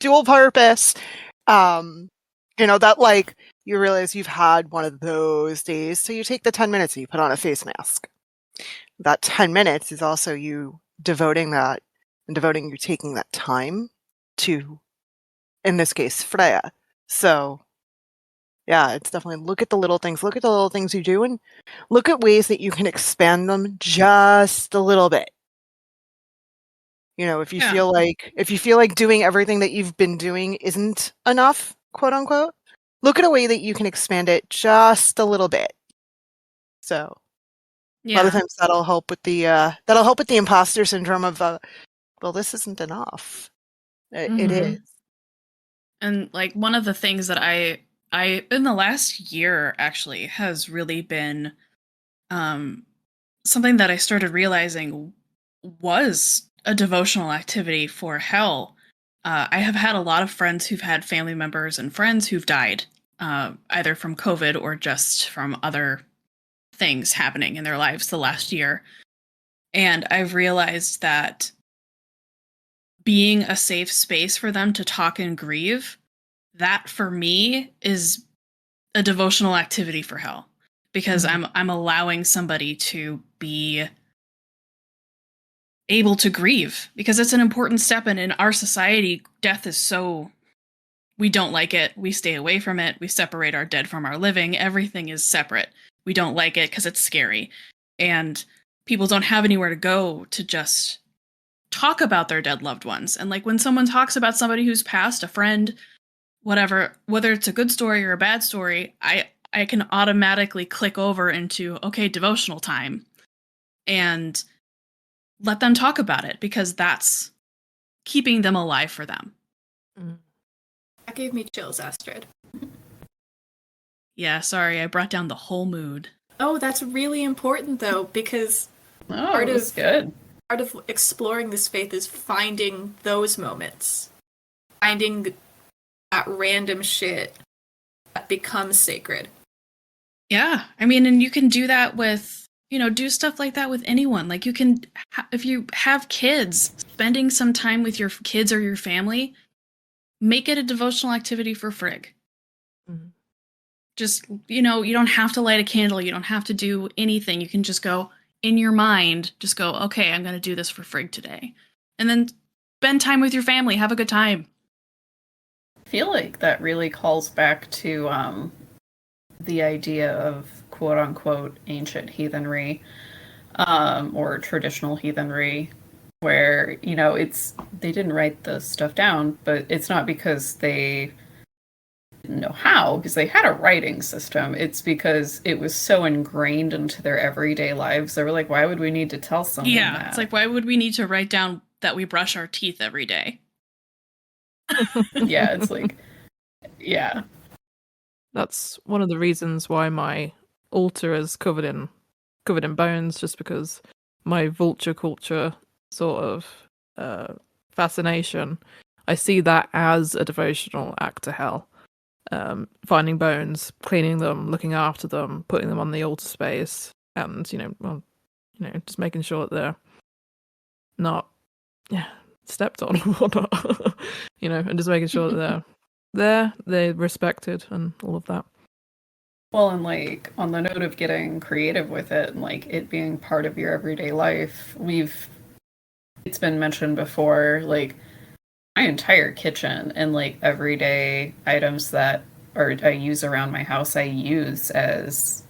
dual purpose. That like you realize you've had one of those days, so you take the 10 minutes and you put on a face mask. That 10 minutes is also you devoting you taking that time to, in this case, Freya. So yeah, it's definitely look at the little things you do and look at ways that you can expand them just a little bit. If you feel like doing everything that you've been doing isn't enough, quote unquote, look at a way that you can expand it just a little bit. So a lot of times that'll help with the imposter syndrome of well, this isn't enough. It is. And like one of the things that I in the last year actually has really been something that I started realizing was a devotional activity for hell. I have had a lot of friends who've had family members and friends who've died, either from COVID or just from other things happening in their lives the last year. And I've realized that being a safe space for them to talk and grieve, that for me is a devotional activity for hell, because I'm allowing somebody to be able to grieve, because it's an important step. And in our society, death is so, we don't like it. We stay away from it. We separate our dead from our living. Everything is separate. We don't like it because it's scary. And people don't have anywhere to go to just talk about their dead loved ones. And like when someone talks about somebody who's passed, a friend, whatever, whether it's a good story or a bad story, I can automatically click over into, okay, devotional time, and let them talk about it, because that's keeping them alive for them. That gave me chills, Astrid. Yeah, sorry, I brought down the whole mood. Oh, that's really important though, because good. part of exploring this faith is finding those moments. Finding that random shit that becomes sacred. Yeah, I mean, and you can do that with, do stuff like that with anyone. Like you can, if you have kids, spending some time with your kids or your family, make it a devotional activity for frig. Just, you don't have to light a candle. You don't have to do anything. You can just go in your mind, just go, okay, I'm going to do this for frig today. And then spend time with your family. Have a good time. feel like that really calls back to the idea of quote unquote ancient heathenry, or traditional heathenry, where, you know, they didn't write the stuff down, but it's not because they didn't know how, because they had a writing system. It's because it was so ingrained into their everyday lives. They were like, why would we need to tell someone that? It's like, why would we need to write down that we brush our teeth every day? Yeah, it's like, yeah. That's one of the reasons why my altar is covered in bones, just because my vulture culture sort of fascination, I see that as a devotional act to hell. Finding bones, cleaning them, looking after them, putting them on the altar space, and just making sure that they're not stepped on or whatnot. And just making sure that they're respected and all of that. Well, and like on the note of getting creative with it and like it being part of your everyday life, it's been mentioned before, like my entire kitchen and like everyday items that I use around my house, I use as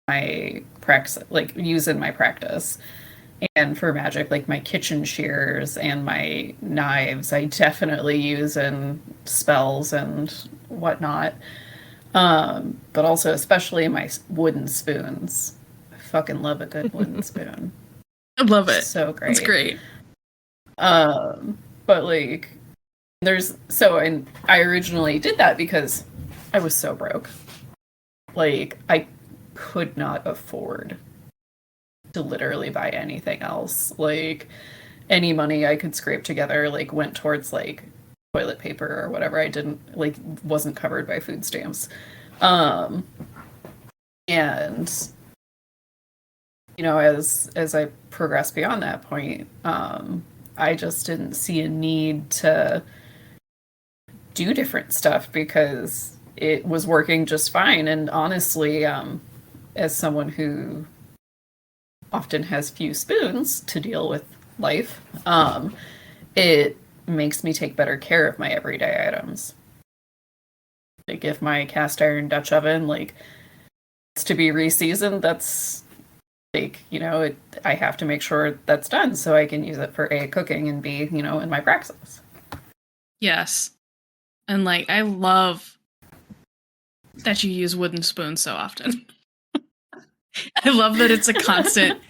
my praxis, like use in my practice. And for magic, like my kitchen shears and my knives, I definitely use in spells and whatnot. But also especially my wooden spoons. I fucking love a good wooden spoon. I love it. So great. It's great. But like and I originally did that because I was so broke. Like I could not afford to literally buy anything else. Like any money I could scrape together like went towards like toilet paper or whatever. I didn't like wasn't covered by food stamps. And you know, as I progressed beyond that point, I just didn't see a need to do different stuff because it was working just fine. And honestly, as someone who often has few spoons to deal with life, it makes me take better care of my everyday items. Like if my cast iron Dutch oven, like it's to be reseasoned, that's like, you know, I have to make sure that's done so I can use it for A, cooking, and B, you know, in my praxis. Yes. And like I love that you use wooden spoons so often. I love that it's a constant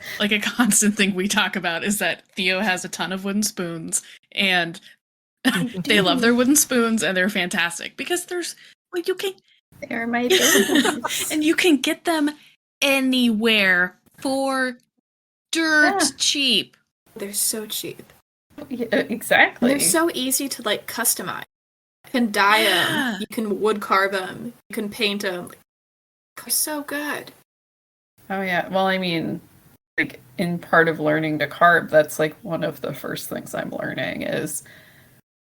thing we talk about is that Theo has a ton of wooden spoons and they love their wooden spoons and they're fantastic because They're my babies. and you can get them anywhere for dirt cheap. They're so cheap. Yeah, exactly. And they're so easy to like customize. You can dye them. You can wood carve them. You can paint them. They're so good. Oh yeah. Well, I mean, like in part of learning to carve, that's like one of the first things I'm learning is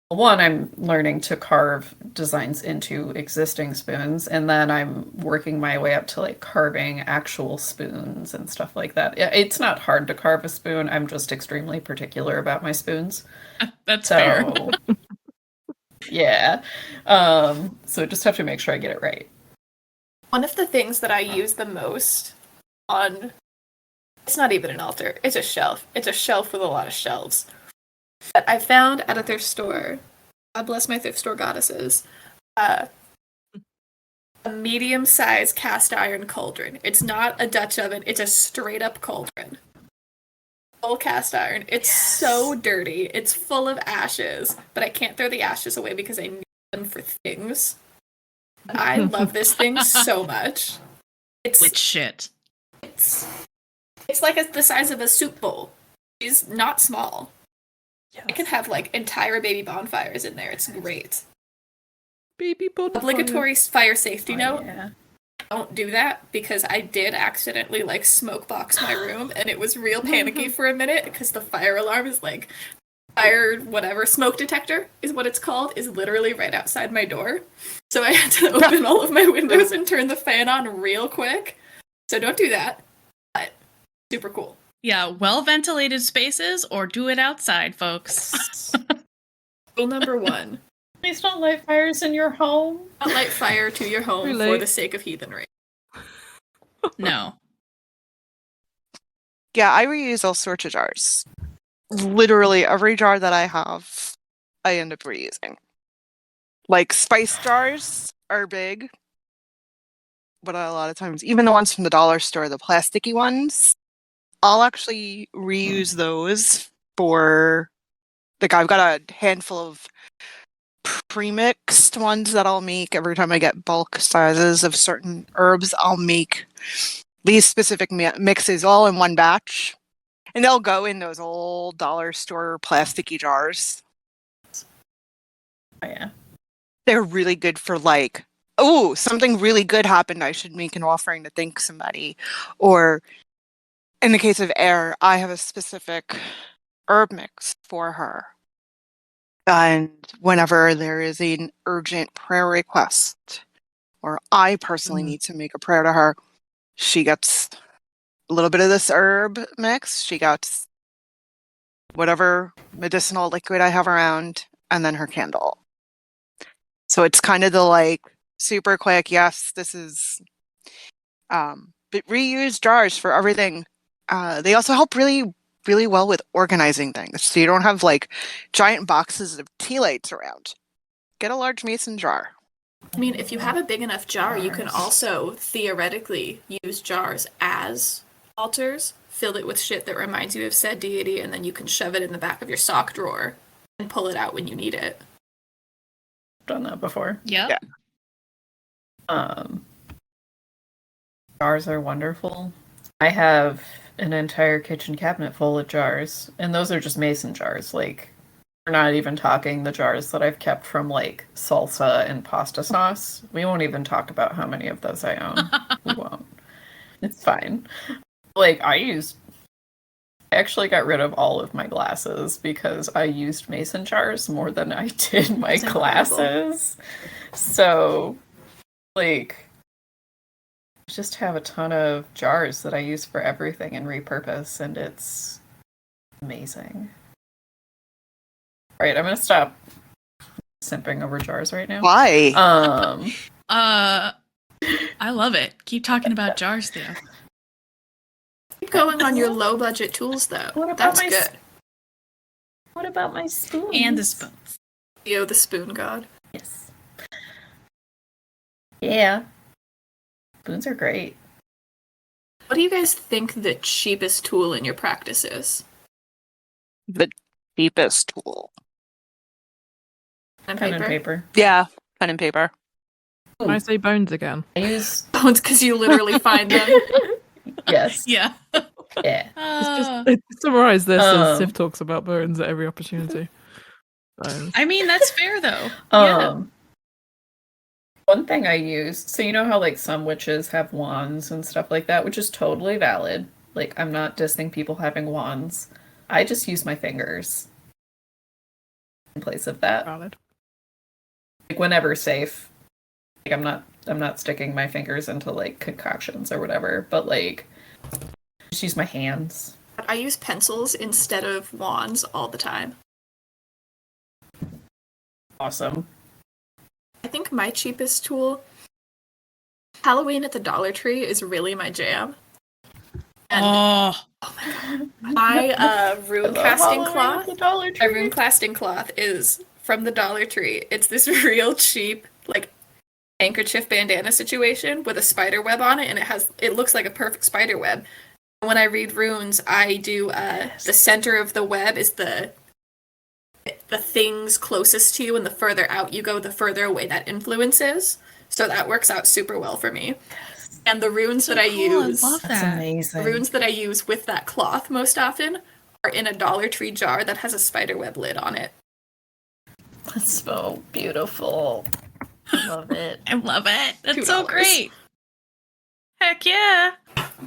one, I'm learning to carve designs into existing spoons, and then I'm working my way up to like carving actual spoons and stuff like that. It's not hard to carve a spoon. I'm just extremely particular about my spoons. That's fair. Yeah. So just have to make sure I get it right. One of the things that I use the most on, it's not even an altar, it's a shelf. It's a shelf with a lot of shelves. That I found at a thrift store. God bless my thrift store goddesses. A medium-sized cast iron cauldron. It's not a Dutch oven, it's a straight up cauldron. Full cast iron. It's so dirty. It's full of ashes, but I can't throw the ashes away because I need them for things. I love this thing so much. With shit. It's like the size of a soup bowl. It's not small. Yes. It can have like entire baby bonfires in there. It's great. Baby bonfire. Obligatory fire safety note. Yeah. Don't do that because I did accidentally like smoke box my room and it was real panicky for a minute because the fire alarm is like smoke detector is what it's called, is literally right outside my door. So I had to open all of my windows and turn the fan on real quick. So don't do that. But super cool. Yeah, well-ventilated spaces or do it outside, folks. Rule number 1. Please don't light fires in your home. Not light fire to your home Too for late. the sake of heathenry. No. Yeah, I reuse all sorts of jars. Literally every jar that I have, I end up reusing. Like spice jars are big, but a lot of times, even the ones from the dollar store, the plasticky ones, I'll actually reuse those for, like, I've got a handful of pre-mixed ones that I'll make every time I get bulk sizes of certain herbs. I'll make these specific mixes all in one batch, and they'll go in those old dollar store plasticky jars. Oh, yeah. They're really good for, like, oh, something really good happened, I should make an offering to thank somebody. Or in the case of air, I have a specific herb mix for her. And whenever there is an urgent prayer request, or I personally need to make a prayer to her, she gets a little bit of this herb mix, she gets whatever medicinal liquid I have around, and then her candle. So it's kind of the, like, super quick, yes, this is, but reuse jars for everything. They also help really, really well with organizing things. So you don't have, like, giant boxes of tea lights around. Get a large mason jar. I mean, if you have a big enough jar, you can also theoretically use jars as altars, fill it with shit that reminds you of said deity, and then you can shove it in the back of your sock drawer and pull it out when you need it. Done that before. Yep. Yeah. Jars are wonderful. I have an entire kitchen cabinet full of jars, and those are just mason jars. Like, we're not even talking the jars that I've kept from, like, salsa and pasta sauce. We won't even talk about how many of those I own. We won't. It's fine. Like, I actually got rid of all of my glasses because I used mason jars more than I did my That's incredible. glasses. So, like, I just have a ton of jars that I use for everything and repurpose, and it's amazing. Alright, I'm gonna stop simping over jars right now. Why? I love it. Keep talking about jars, Theo. Keep going on your low budget tools, though. What about That's my good. What about my spoons? And the spoons. Theo, the spoon god. Yes. Yeah. Spoons are great. What do you guys think the cheapest tool in your practice is? The cheapest tool. And Pen paper? and paper. Yeah, pen and paper. Can I say bones again? I use Bones, because you literally find them. yes. Yeah. Yeah. It's just summarize this as Um, Sif talks about bones at every opportunity. So, I mean, that's fair, though. Yeah. One thing I use, so you know how, like, some witches have wands and stuff like that, which is totally valid. Like, I'm not dissing people having wands. I just use my fingers in place of that. valid. Like, whenever safe. Like, I'm not sticking my fingers into, like, concoctions or whatever, but, like, just use my hands. I use pencils instead of wands all the time. Awesome. I think my cheapest tool, Halloween at the Dollar Tree, is really my jam. And Oh. my rune casting cloth, Dollar my rune casting cloth is from the Dollar Tree. It's this real cheap, like, handkerchief bandana situation with a spider web on it, and it looks like a perfect spider web. When I read runes, I do the center of the web is the things closest to you, and the further out you go, the further away that influence is. So that works out super well for me. And the runes that I use, I love That's that. amazing. the runes that I use with that cloth most often are in a Dollar Tree jar that has a spiderweb lid on it. That's so beautiful. I love it. I love it. That's so $2. great. Heck yeah.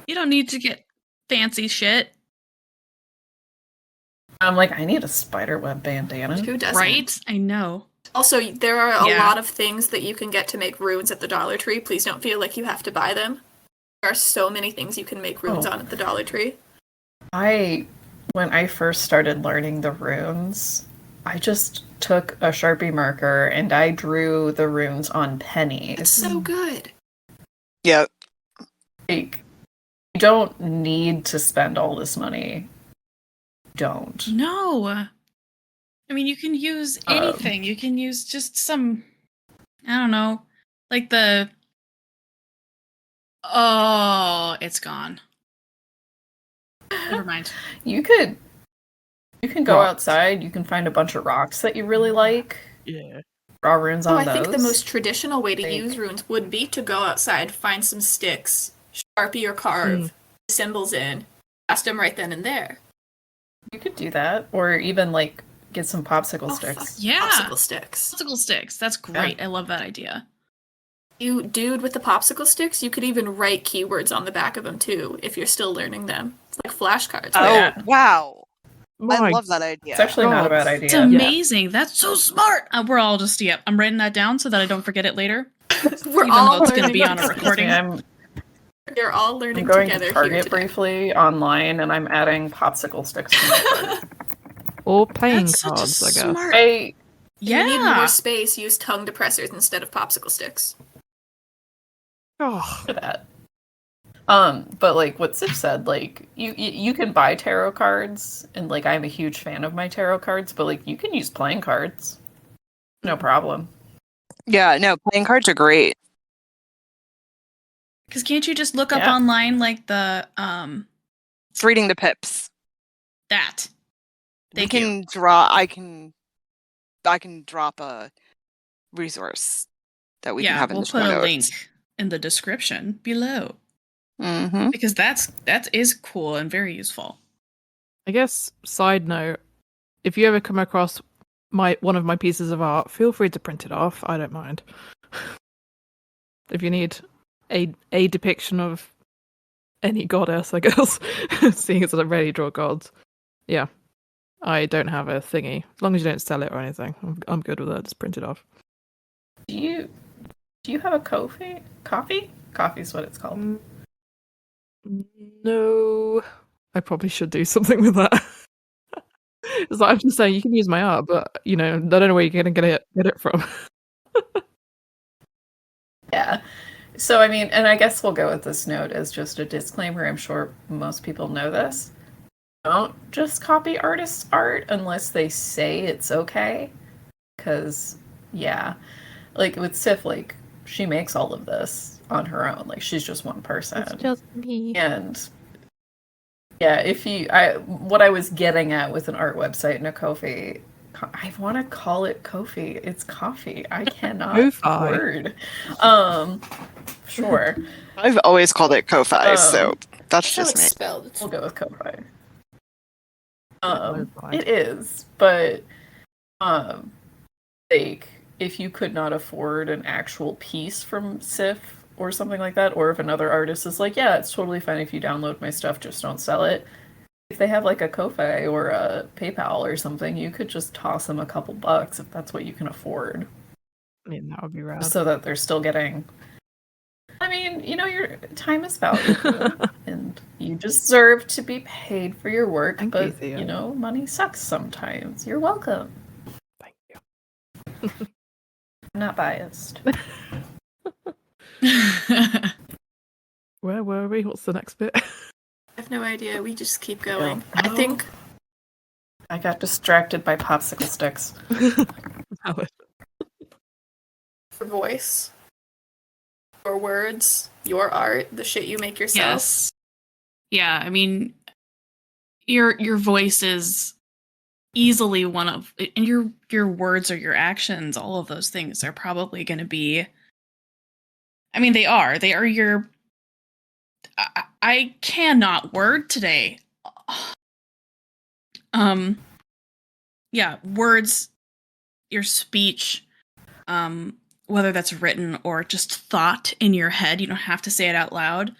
You don't need to get fancy shit, I'm like, I need a spiderweb bandana. Who doesn't? right? I know. Also, there are a Yeah. lot of things that you can get to make runes at the Dollar Tree. Please don't feel like you have to buy them. There are so many things you can make runes on at the Dollar Tree. When I first started learning the runes, I just took a Sharpie marker and I drew the runes on pennies. It's so good. Yep. Like, you don't need to spend all this money. Don't. No. I mean, you can use anything. You can use just some, I don't know, like the... Oh, it's gone. Never mind. You can go Rocks. outside, you can find a bunch of rocks that you really like. Yeah. Draw runes on I those. think the most traditional way to Like- use runes would be to go outside, find some sticks, Sharpie or carve symbols in, cast them right then and there. You could do that. Or even, like, get some popsicle Oh, sticks. fuck. Yeah. Popsicle sticks. Popsicle sticks. That's great. I love that idea. You dude with the popsicle sticks, you could even write keywords on the back of them too, if you're still learning them. It's like flashcards. Oh, Yeah. wow. I My love that idea. It's actually not a bad God. idea. It's amazing. That's so smart. We're all just, I'm writing that down so that I don't forget it later. We're Even all though it's going to learning be on a together. recording. You're all I'm learning going together to Target here today. briefly online, and I'm adding popsicle sticks to my cart. Or playing That's such a cards, I guess. smart... I If you need more Yeah. space, use tongue depressors instead of popsicle sticks. Oh, for that. But like what Sif said, like you can buy tarot cards, and like I'm a huge fan of my tarot cards, but like you can use playing cards, no problem. Yeah, no, playing cards are great. Because can't you just look up Yeah. online like the, It's reading the pips. that? We Thank you. can draw. I can drop a resource that we can have in we'll the put show a notes. link in the description below. Mm-hmm. Because that is cool and very useful. I guess side note, if you ever come across one of my pieces of art, feel free to print it off. I don't mind. If you need a depiction of any goddess, I guess, seeing as I rarely draw gods. Yeah. I don't have a thingy. As long as you don't sell it or anything. I'm good with that. Just print it off. Do you have a coffee? Coffee's what it's called. No. I probably should do something with that. It's like I'm just saying you can use my art, but I don't know where you're gonna get it from. Yeah. So I mean, and I guess we'll go with this note as just a disclaimer. I'm sure most people know this. Don't just copy artists' art unless they say it's okay. Because, yeah, like with Sif, like she makes all of this on her own. Like she's just one person. It's just me. And yeah, what I was getting at with an art website and a Ko-fi, I want to call it Ko-fi. It's coffee. I cannot Ko-fi. word. Sure. I've always called it Ko-fi, so that's That's how just it's me. spelled. It's We'll go with Ko-fi. Ko-fi. It is, but like if you could not afford an actual piece from Sif or something like that, or if another artist is like, yeah, it's totally fine if you download my stuff, just don't sell it. If they have like a Ko-fi or a PayPal or something, you could just toss them a couple bucks if that's what you can afford, I mean, that would be rad. so that they're still getting. I mean, your time is valuable, and you deserve to be paid for your work. Thank you, but Theo. money sucks sometimes. You're welcome. Thank you. I'm not biased. Where were we? What's the next bit? I have no idea. We just keep going. Yeah. I think I got distracted by popsicle sticks. your voice, your words, your art, the shit you make yourself. Yes. Yeah, I mean, your voice is easily one of, and your words or your actions, all of those things are probably going to be. I mean, they are your. I cannot word today. Yeah, words, your speech, whether that's written or just thought in your head, you don't have to say it out loud.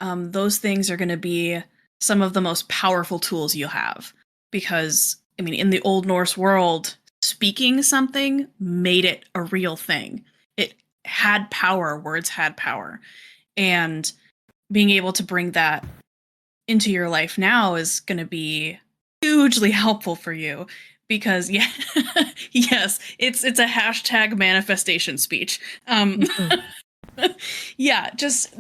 Those things are going to be some of the most powerful tools you'll have. Because, I mean, in the Old Norse world, speaking something made it a real thing. It had power, words had power. And being able to bring that into your life now is going to be hugely helpful for you. because yes, it's a hashtag manifestation speech. Yeah, just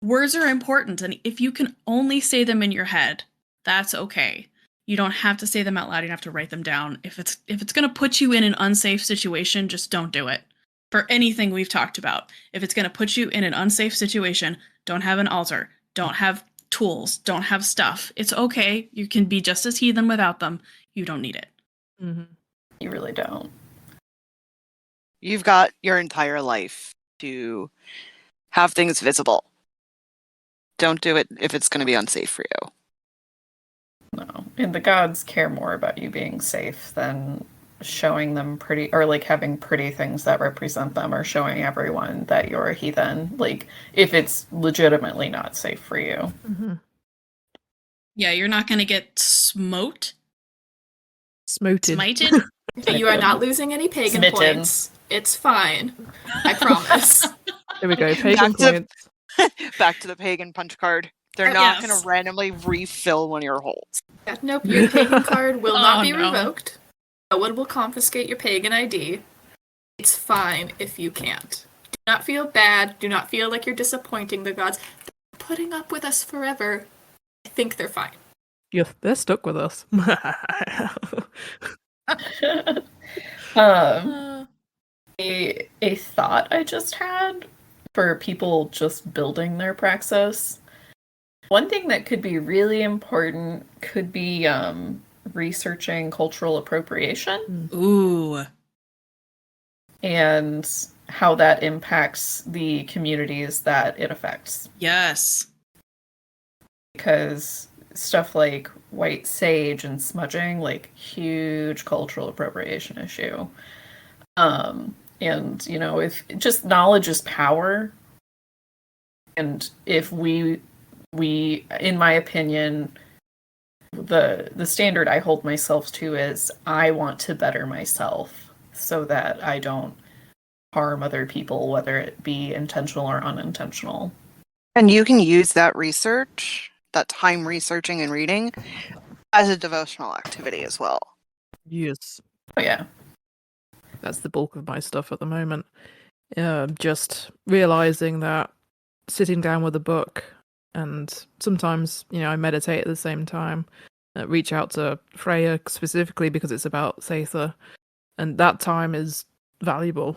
words are important, and if you can only say them in your head, that's okay. You don't have to say them out loud. You don't have to write them down. If it's going to put you in an unsafe situation, just don't do it. For anything we've talked about, if it's going to put you in an unsafe situation, don't have an altar, don't have tools, don't have stuff. It's okay. You can be just as heathen without them. You don't need it. Mm-hmm. You really don't. You've got your entire life to have things visible. Don't do it if it's going to be unsafe for you. No. And the gods care more about you being safe than showing them pretty, or like having pretty things that represent them, or showing everyone that you're a heathen. Like, if it's legitimately not safe for you. Mm-hmm. Yeah, you're not going to get smited. You are not losing any pagan Smitten. points. It's fine. I promise. There we go. Pagan points. Back to the pagan punch card. They're not going to randomly refill one of your holes. Yeah, nope, your pagan card will not be no. revoked. No one will confiscate your pagan ID. It's fine if you can't. Do not feel bad. Do not feel like you're disappointing the gods. They're putting up with us forever. I think they're fine. Yeah, they're stuck with us. A thought I just had for people just building their praxis. One thing that could be really important could be researching cultural appropriation. Ooh. And how that impacts the communities that it affects. Yes. Because stuff like white sage and smudging, like, huge cultural appropriation issue. And, you know, if just knowledge is power, and if we in my opinion, the standard I hold myself to is I want to better myself so that I don't harm other people, whether it be intentional or unintentional. And you can use that research, that time researching and reading, as a devotional activity as well. Yes. Oh, yeah. That's the bulk of my stuff at the moment. Just realizing that sitting down with a book, and sometimes, you know, I meditate at the same time, reach out to Freya specifically because it's about Sather, and that time is valuable.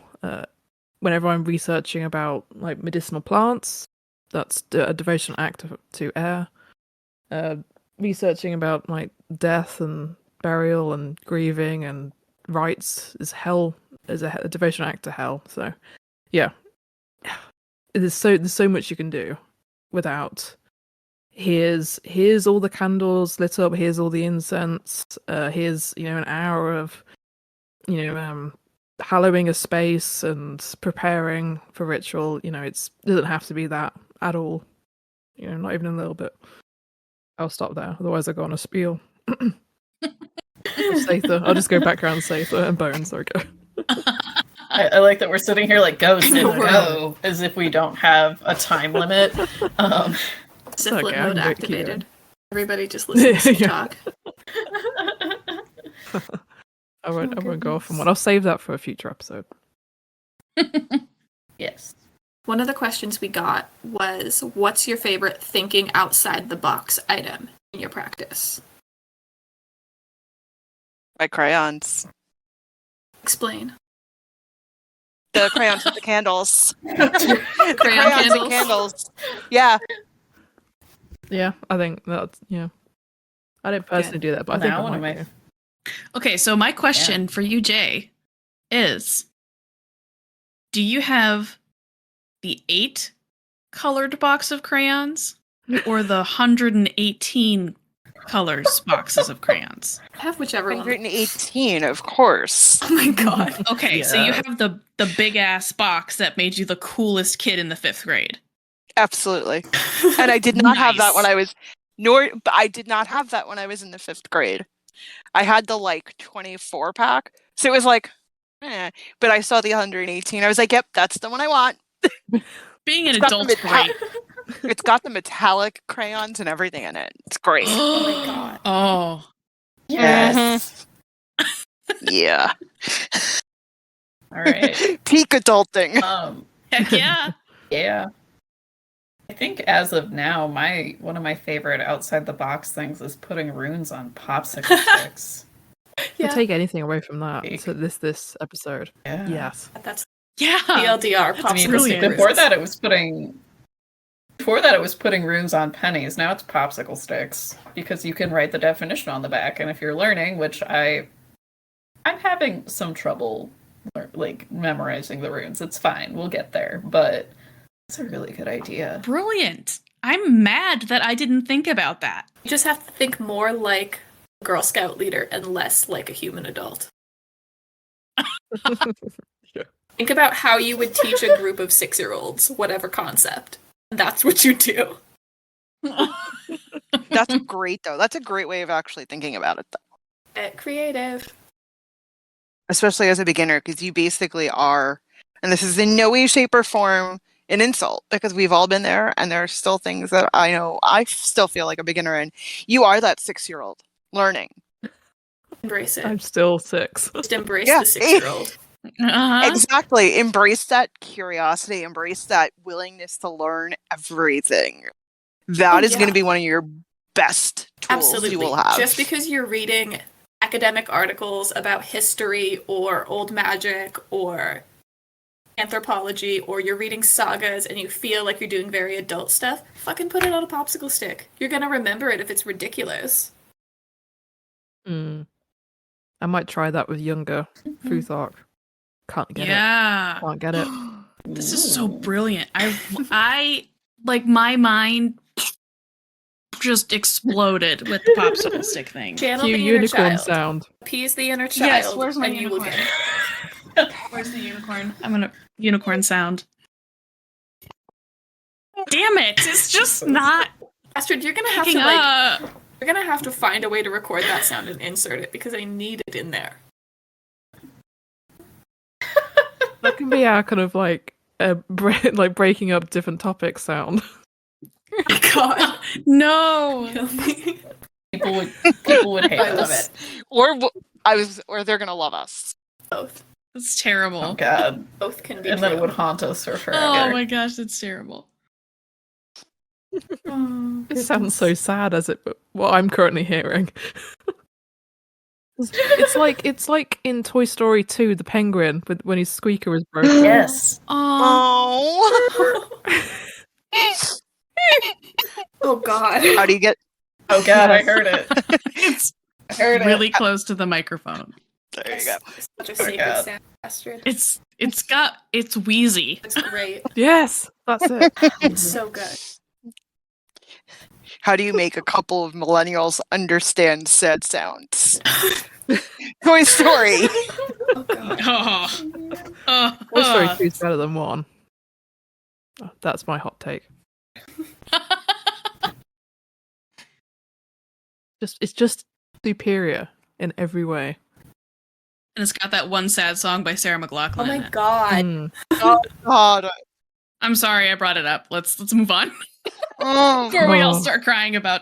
Whenever I'm researching about like medicinal plants, that's a devotional act to air. Researching about like death and burial and grieving and rites is a devotional act to hell. So yeah, there's so much you can do without here's all the candles lit up, here's all the incense, here's, you know, an hour of, you know, hallowing a space and preparing for ritual. You know, it doesn't have to be that at all, you know, not even a little bit. I'll stop there, otherwise I go on a spiel. Sather. I'll just go back around Sather and Bones. There we go. I like that we're sitting here like go, Sid, go, as if we don't have a time limit. Syphilid mode activated. Everybody just listens to talk. I won't go off on one. I'll save that for a future episode. Yes. One of the questions we got was, what's your favorite thinking outside the box item in your practice? My crayons. Explain. The crayons with the candles. Crayon Crayons and candles. Yeah. Yeah, I think that's, yeah. I don't personally do that, but I think I might do. Okay, so my question for you, Jay, is, do you have the 8 colored box of crayons or the 118 colors boxes of crayons? Have whichever one. 118, of course. Oh my god. Okay, so you have the big ass box that made you the coolest kid in the 5th grade. Absolutely. And I did not have that when I was I did not have that when I was in the 5th grade. I had the like 24 pack. So it was like, but I saw the 118. I was like, yep, that's the one I want. Being an adult's great. It's got the metallic crayons and everything in it. It's great. Oh my god. Oh. Yes. Yeah. All right. Peak adulting. Heck yeah. Yeah. I think as of now, one of my favorite outside the box things is putting runes on popsicle sticks. To take anything away from that Like- to this episode. Yeah. Yes. That's Yeah. TLDR. That's I mean, brilliant. before that it was putting runes on pennies. Now it's popsicle sticks because you can write the definition on the back, and if you're learning, which I'm having some trouble like memorizing the runes. It's fine. We'll get there, but it's a really good idea. Brilliant. I'm mad that I didn't think about that. You just have to think more like a Girl Scout leader and less like a human adult. Think about how you would teach a group of 6-year-olds whatever concept. That's what you do. That's great, though. That's a great way of actually thinking about it, though. Creative. Especially as a beginner, because you basically are, and this is in no way, shape, or form an insult, because we've all been there, and there are still things that I know I still feel like a beginner in. You are that 6-year-old learning. Embrace it. I'm still 6. Just embrace Yeah. the 6-year-old. Uh-huh. Exactly. Embrace that curiosity. Embrace that willingness to learn everything. That is going to be one of your best tools Absolutely. you will have. Just because you're reading academic articles about history or old magic or anthropology, or you're reading sagas and you feel like you're doing very adult stuff, fucking put it on a popsicle stick. You're gonna remember it if it's ridiculous. I might try that with younger Futhark. Can't get it. Yeah. Can't get it. This is so brilliant. I like my mind just exploded with the popsicle stick thing. Channel Cue the inner unicorn child. sound. Appease the inner child. Yes, where's my and you will unicorn? get it. Where's the unicorn? I'm gonna unicorn sound. Damn it! It's just not Astrid, you're gonna have to picking up. you're gonna have to find a way to record that sound and insert it because I need it in there. That can be our kind of like like breaking up different topics sound. God. No. People would hate I love us. it. Or they're gonna love us. Both. That's terrible. Oh god. Both can be And then it true. would haunt us for forever. Oh my gosh, that's terrible. It sounds so sad as what I'm currently hearing. It's like in Toy Story 2, the penguin when his squeaker is broken. Yes. Oh. Oh God. How do you get? Oh god, I heard it. It's I heard really it. close to the microphone. There you go. It's such a Oh, sacred God. sound, Astrid. It's wheezy. It's great. Yes, that's it. It's so good. How do you make a couple of millennials understand sad sounds? Toy Story. Oh God. Toy Story 2 is better than 1. Oh, that's my hot take. It's just superior in every way. And it's got that one sad song by Sarah McLachlan. Oh my in it. God. Mm. Oh God. I'm sorry I brought it up. Let's move on Oh. before we all Oh. start crying about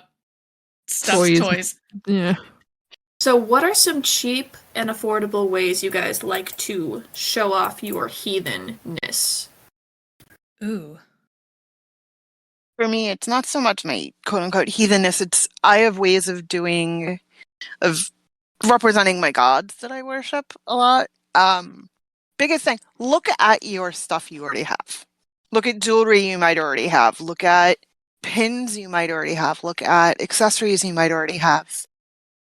stuffed toys. Yeah. So, what are some cheap and affordable ways you guys like to show off your heathenness? Ooh. For me, it's not so much my quote unquote heathenness. It's I have ways of representing my gods that I worship a lot. Biggest thing, look at your stuff you already have. Look at jewelry you might already have. Look at pins you might already have. Look at accessories you might already have.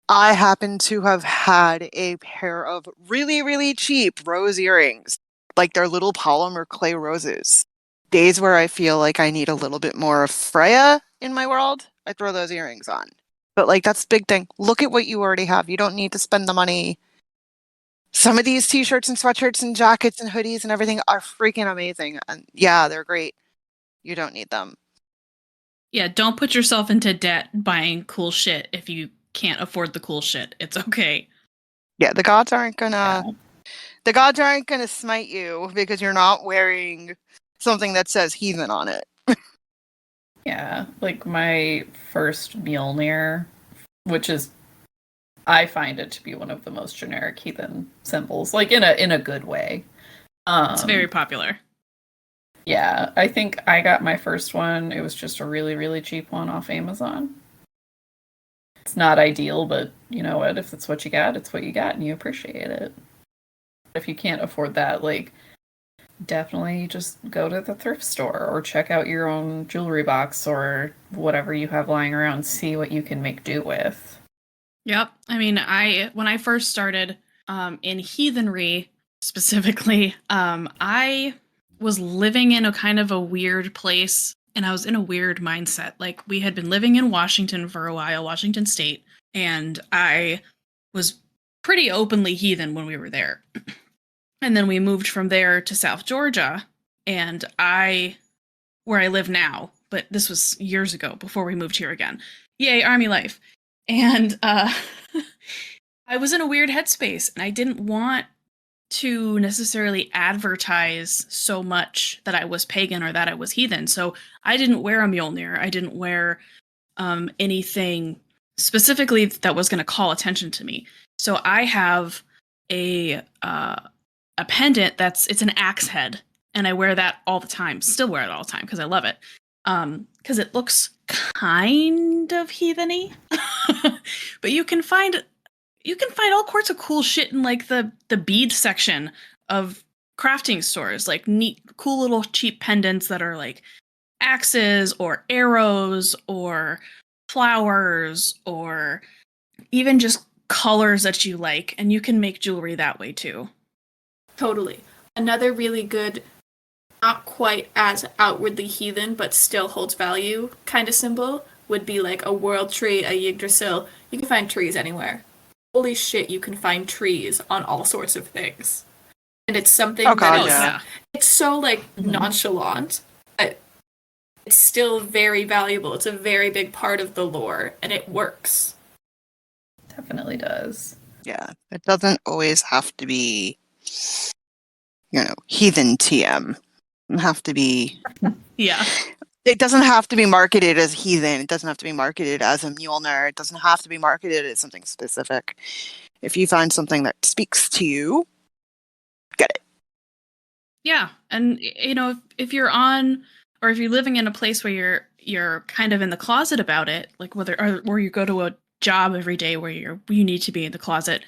I happen to have had a pair of really, really cheap rose earrings. Like they're little polymer clay roses. Days where I feel like I need a little bit more of Freya in my world, I throw those earrings on. But like that's the big thing. Look at what you already have. You don't need to spend the money. Some of these t-shirts and sweatshirts and jackets and hoodies and everything are freaking amazing. And yeah, they're great. You don't need them. Yeah, don't put yourself into debt buying cool shit if you can't afford the cool shit. It's okay. Yeah, the gods aren't gonna smite you because you're not wearing something that says heathen on it. Yeah, like my first Mjolnir, which is I find it to be one of the most generic heathen symbols, like in a good way. It's very popular. Yeah, I think I got my first one. It was just a really, really cheap one off Amazon. It's not ideal, but you know what? If it's what you got, it's what you got, and you appreciate it. If you can't afford that, like, definitely just go to the thrift store or check out your own jewelry box or whatever you have lying around. See what you can make do with. Yep. I mean, when I first started in heathenry specifically, I was living in a kind of a weird place, and I was in a weird mindset. Like, we had been living in Washington for a while, Washington State, and I was pretty openly heathen when we were there. And then we moved from there to South Georgia, and where I live now, but this was years ago before we moved here again. Yay, Army life. And I was in a weird headspace, and I didn't want to necessarily advertise so much that I was pagan or that I was heathen. So I didn't wear a Mjolnir. I didn't wear anything specifically that was going to call attention to me. So I have a pendant it's an axe head, and I wear that all the time. Still wear it all the time because I love it. Because it looks kind of heatheny. But you can find all sorts of cool shit in like the bead section of crafting stores, like neat, cool little cheap pendants that are like axes or arrows or flowers or even just colors that you like, and you can make jewelry that way too. Totally. Another really good, not quite as outwardly heathen, but still holds value kind of symbol would be like a world tree, a Yggdrasil. You can find trees anywhere. Holy shit, you can find trees on all sorts of things. And it's something it's so like nonchalant, but it's still very valuable. It's a very big part of the lore, and it works. Definitely does. Yeah, it doesn't always have to be, heathen TM. It doesn't have to be. Yeah. It doesn't have to be marketed as heathen. It doesn't have to be marketed as a Mjolnir. It doesn't have to be marketed as something specific. If you find something that speaks to you, get it. Yeah, and if you're on, or if you're living in a place where you're kind of in the closet about it, like or you go to a job every day where you need to be in the closet,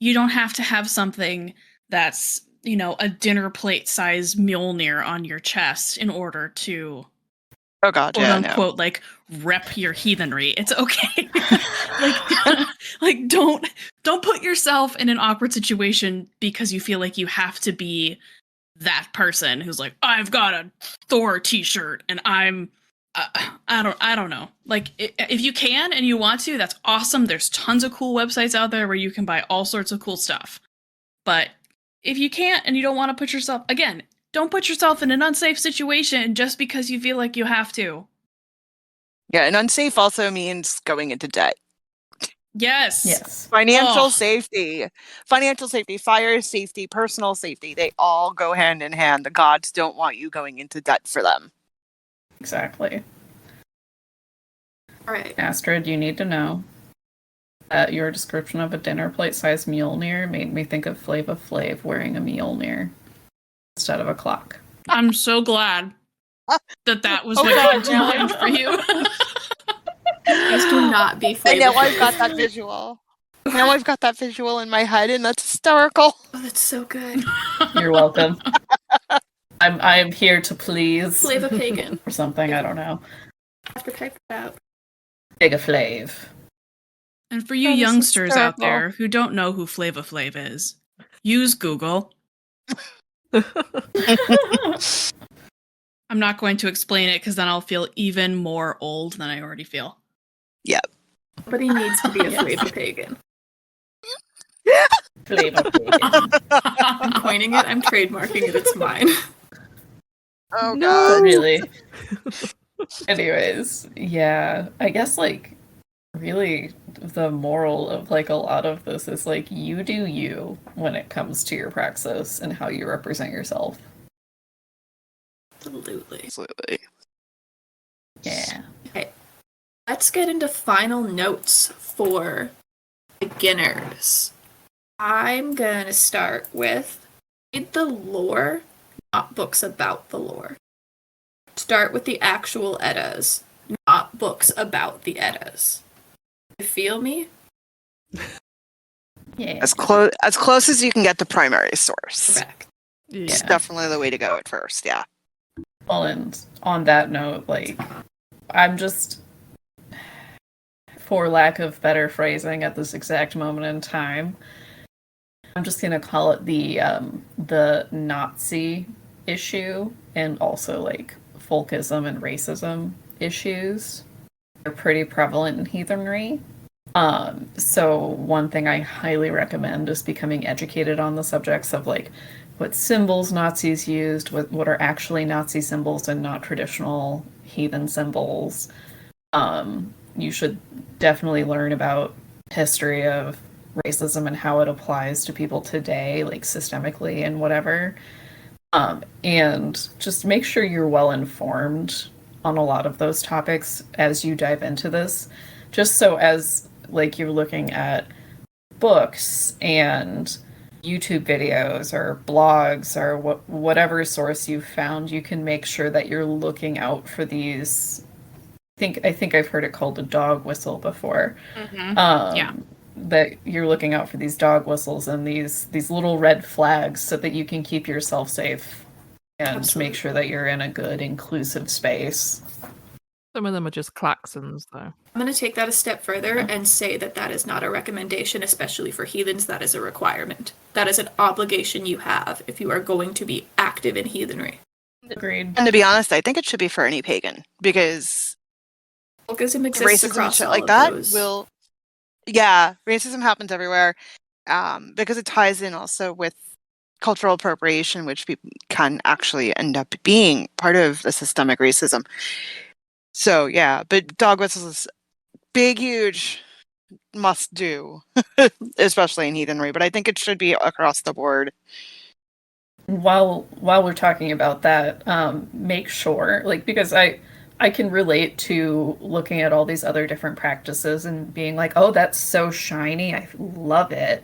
you don't have to have something that's a dinner plate size Mjolnir on your chest in order to quote unquote like rep your heathenry. It's okay. like don't put yourself in an awkward situation because you feel like you have to be that person who's like, I've got a Thor t-shirt and I'm I don't know. Like, if you can and you want to, that's awesome. There's tons of cool websites out there where you can buy all sorts of cool stuff. But if you can't and you don't want to put yourself, again, don't put yourself in an unsafe situation just because you feel like you have to. Yeah, and unsafe also means going into debt. Yes. Financial safety, fire safety, personal safety, they all go hand in hand. The gods don't want you going into debt for them. Exactly. All right. Astrid, you need to know that your description of a dinner plate-sized Mjolnir made me think of Flava Flav wearing a Mjolnir instead of a clock. I'm so glad that was what came to mind for you. Please do not be Flava I know, Flav. I've got that visual. Now I've got that visual in my head, and that's hysterical. Oh, that's so good. You're welcome. I am here to please. Flava Pagan. Or something, I don't know. I have to type that out. Flava Flav. And for you youngsters out there who don't know who Flava Flav is, use Google. I'm not going to explain it because then I'll feel even more old than I already feel. Yep. Nobody needs to be a Flava Pagan. Flava Pagan. I'm coining it. I'm trademarking it. It's mine. Oh, No. God. Really? Anyways, yeah. I guess, like, really the moral of, like, a lot of this is, like, you do you when it comes to your praxis and how you represent yourself. Absolutely. Yeah. Okay. Let's get into final notes for Beginners. I'm gonna start with read the lore, not books about the lore. Start with the actual Eddas, not books about the Eddas. You feel me? Yeah. As close as you can get the primary source. Correct. It's Yeah. definitely the way to go at first, yeah. Well, and on that note, like, I'm just, for lack of better phrasing at this exact moment in time, I'm just gonna call it the Nazi issue, and also like folkism and racism issues. They're pretty prevalent in heathenry. So one thing I highly recommend is becoming educated on the subjects of like what symbols Nazis used, what are actually Nazi symbols and not traditional heathen symbols. You should definitely learn about history of racism and how it applies to people today, like systemically and whatever. And just make sure you're well informed on a lot of those topics as you dive into this, just so as like you're looking at books and YouTube videos or blogs or whatever source you've found, you can make sure that you're looking out for these. I think I've heard it called a dog whistle before. Yeah. That you're looking out for these dog whistles and these little red flags so that you can keep yourself safe and Absolutely. make sure that you're in a good, inclusive space. Some of them are just klaxons, though. I'm going to take that a step further and say that that is not a recommendation, especially for heathens. That is a requirement. That is an obligation you have if you are going to be active in heathenry. Agreed. And to be honest, I think it should be for any pagan, because Folkism exists racism and across shit all like of that those. racism happens everywhere, because it ties in also with cultural appropriation, which people can actually end up being part of the systemic racism. So yeah, but dog whistles is big, huge, must do, especially in heathenry. But I think it should be across the board. While we're talking about that, make sure, like, because I can relate to looking at all these other different practices and being like, oh, that's so shiny, I love it.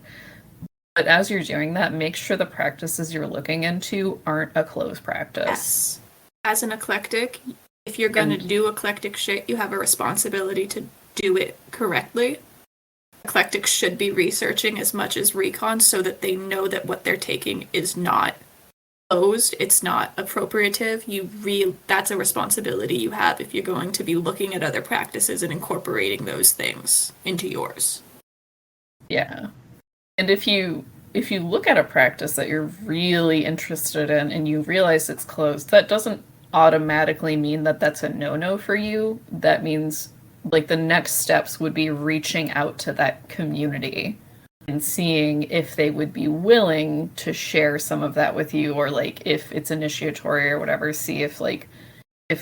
But as you're doing that, make sure the practices you're looking into aren't a closed practice. Yes. As an eclectic, if you're going to do eclectic shit, you have a responsibility to do it correctly. Eclectics should be researching as much as recon so that they know that what they're taking is not closed, it's not appropriative. That's a responsibility you have if you're going to be looking at other practices and incorporating those things into yours. Yeah. And if you look at a practice that you're really interested in and you realize it's closed, that doesn't automatically mean that that's a no-no for you. That means like the next steps would be reaching out to that community and seeing if they would be willing to share some of that with you, or like if it's initiatory or whatever, see if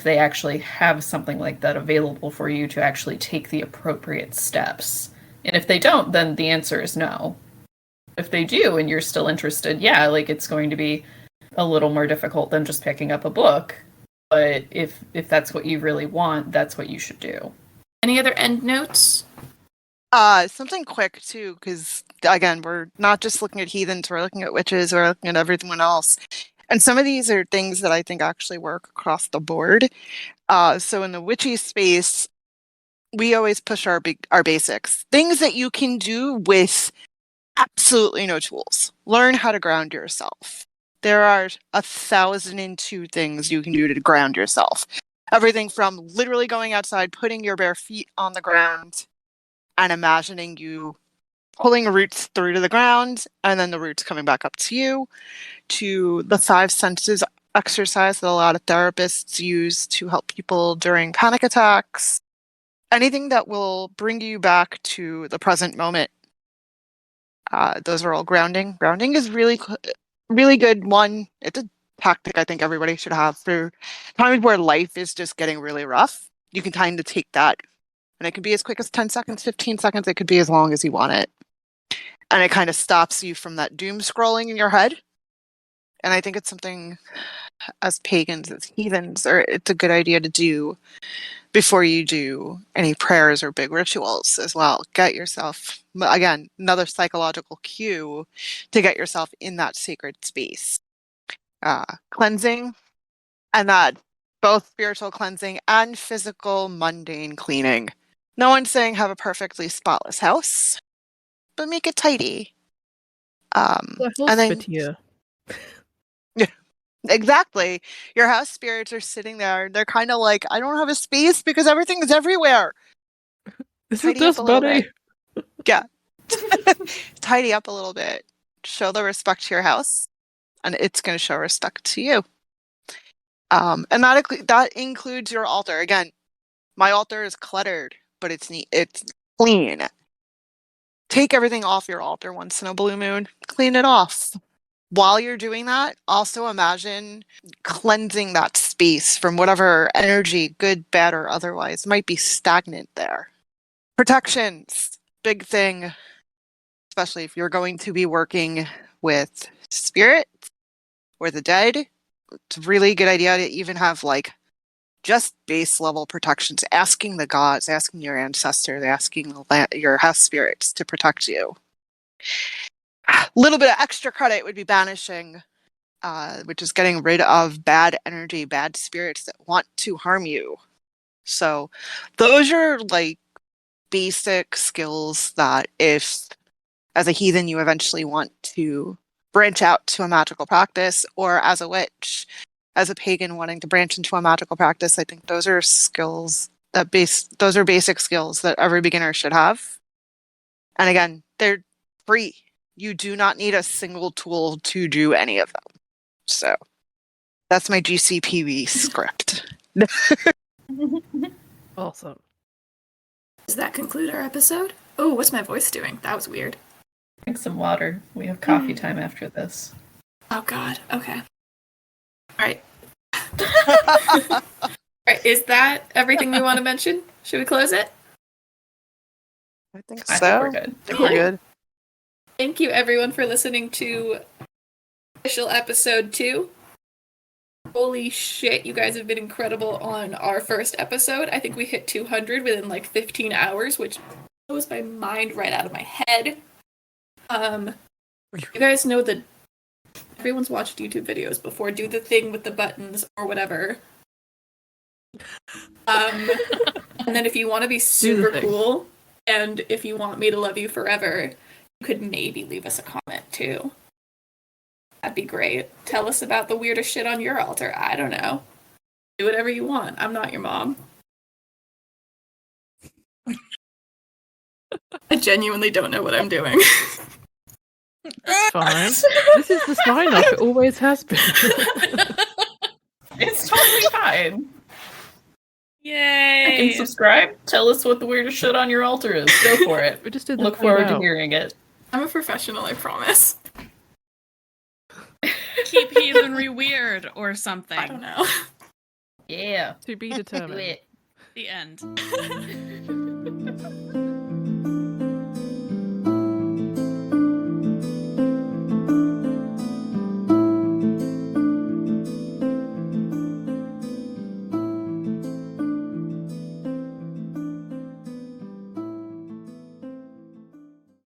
they actually have something like that available for you to actually take the appropriate steps. And if they don't, then the answer is no. If they do and you're still interested, yeah, like it's going to be a little more difficult than just picking up a book. But if that's what you really want, that's what you should do. Any other end notes? Something quick too, because again, we're not just looking at heathens, we're looking at witches, we're looking at everyone else. And some of these are things that I think actually work across the board. So in the witchy space, we always push our basics. Things that you can do with absolutely no tools. Learn how to ground yourself. There are 1,002 things you can do to ground yourself. Everything from literally going outside, putting your bare feet on the ground, and imagining you pulling roots through to the ground, and then the roots coming back up to you, to the 5 senses exercise that a lot of therapists use to help people during panic attacks. Anything that will bring you back to the present moment. Those are all grounding. Grounding is really, really good. One, it's a tactic I think everybody should have for times where life is just getting really rough. You can kind of take that, and it can be as quick as 10 seconds, 15 seconds. It could be as long as you want it. And it kind of stops you from that doom scrolling in your head. And I think it's something as pagans, as heathens, or it's a good idea to do before you do any prayers or big rituals as well. Get yourself, again, another psychological cue to get yourself in that sacred space. Cleansing, and that both spiritual cleansing and physical mundane cleaning. No one's saying have a perfectly spotless house, but make it tidy. The And then hospitier. exactly, your house spirits are sitting there. They're kind of like, I don't have a space because everything is everywhere. This Tidy is up a little buddy. bit. Yeah. Tidy up a little bit. Show the respect to your house, and it's going to show respect to you. And that includes your altar. Again, my altar is cluttered, but it's neat. It's clean. Take everything off your altar once in a blue moon. Clean it off. While you're doing that, also imagine cleansing that space from whatever energy, good, bad, or otherwise, might be stagnant there. Protections, big thing, especially if you're going to be working with spirits or the dead. It's a really good idea to even have like just base level protections, asking the gods, asking your ancestors, asking your house spirits to protect you. A little bit of extra credit would be banishing, which is getting rid of bad energy, bad spirits that want to harm you. So those are like basic skills that if, as a heathen, you eventually want to branch out to a magical practice, or as a witch, as a pagan wanting to branch into a magical practice, I think those are skills those are basic skills that every beginner should have. And again, they're free. You do not need a single tool to do any of them. So that's my GCPV script. Awesome. Does that conclude our episode? Oh, what's my voice doing? That was weird. Drink some water. We have coffee time after this. Oh god, okay. Alright. Alright, is that everything we want to mention? Should we close it? I think I so. think we're good. I think we're good. Thank you everyone for listening to official episode 2. Holy shit, you guys have been incredible on our first episode. I think we hit 200 within like 15 hours, which blows my mind right out of my head. You guys know that everyone's watched YouTube videos before. Do the thing with the buttons or whatever. And then if you want to be super cool, and if you want me to love you forever, you could maybe leave us a comment too. That'd be great. Tell us about the weirdest shit on your altar. I don't know. Do whatever you want. I'm not your mom. I genuinely don't know what I'm doing. Fine. This is the sign off. It always has been. It's totally fine. Yay! Like and subscribe. Tell us what the weirdest shit on your altar is. Go for it. We just did Look forward to hearing it. I'm a professional, I promise. Keep heathenry weird or something. I don't know. Yeah. To be determined. Do it. The end.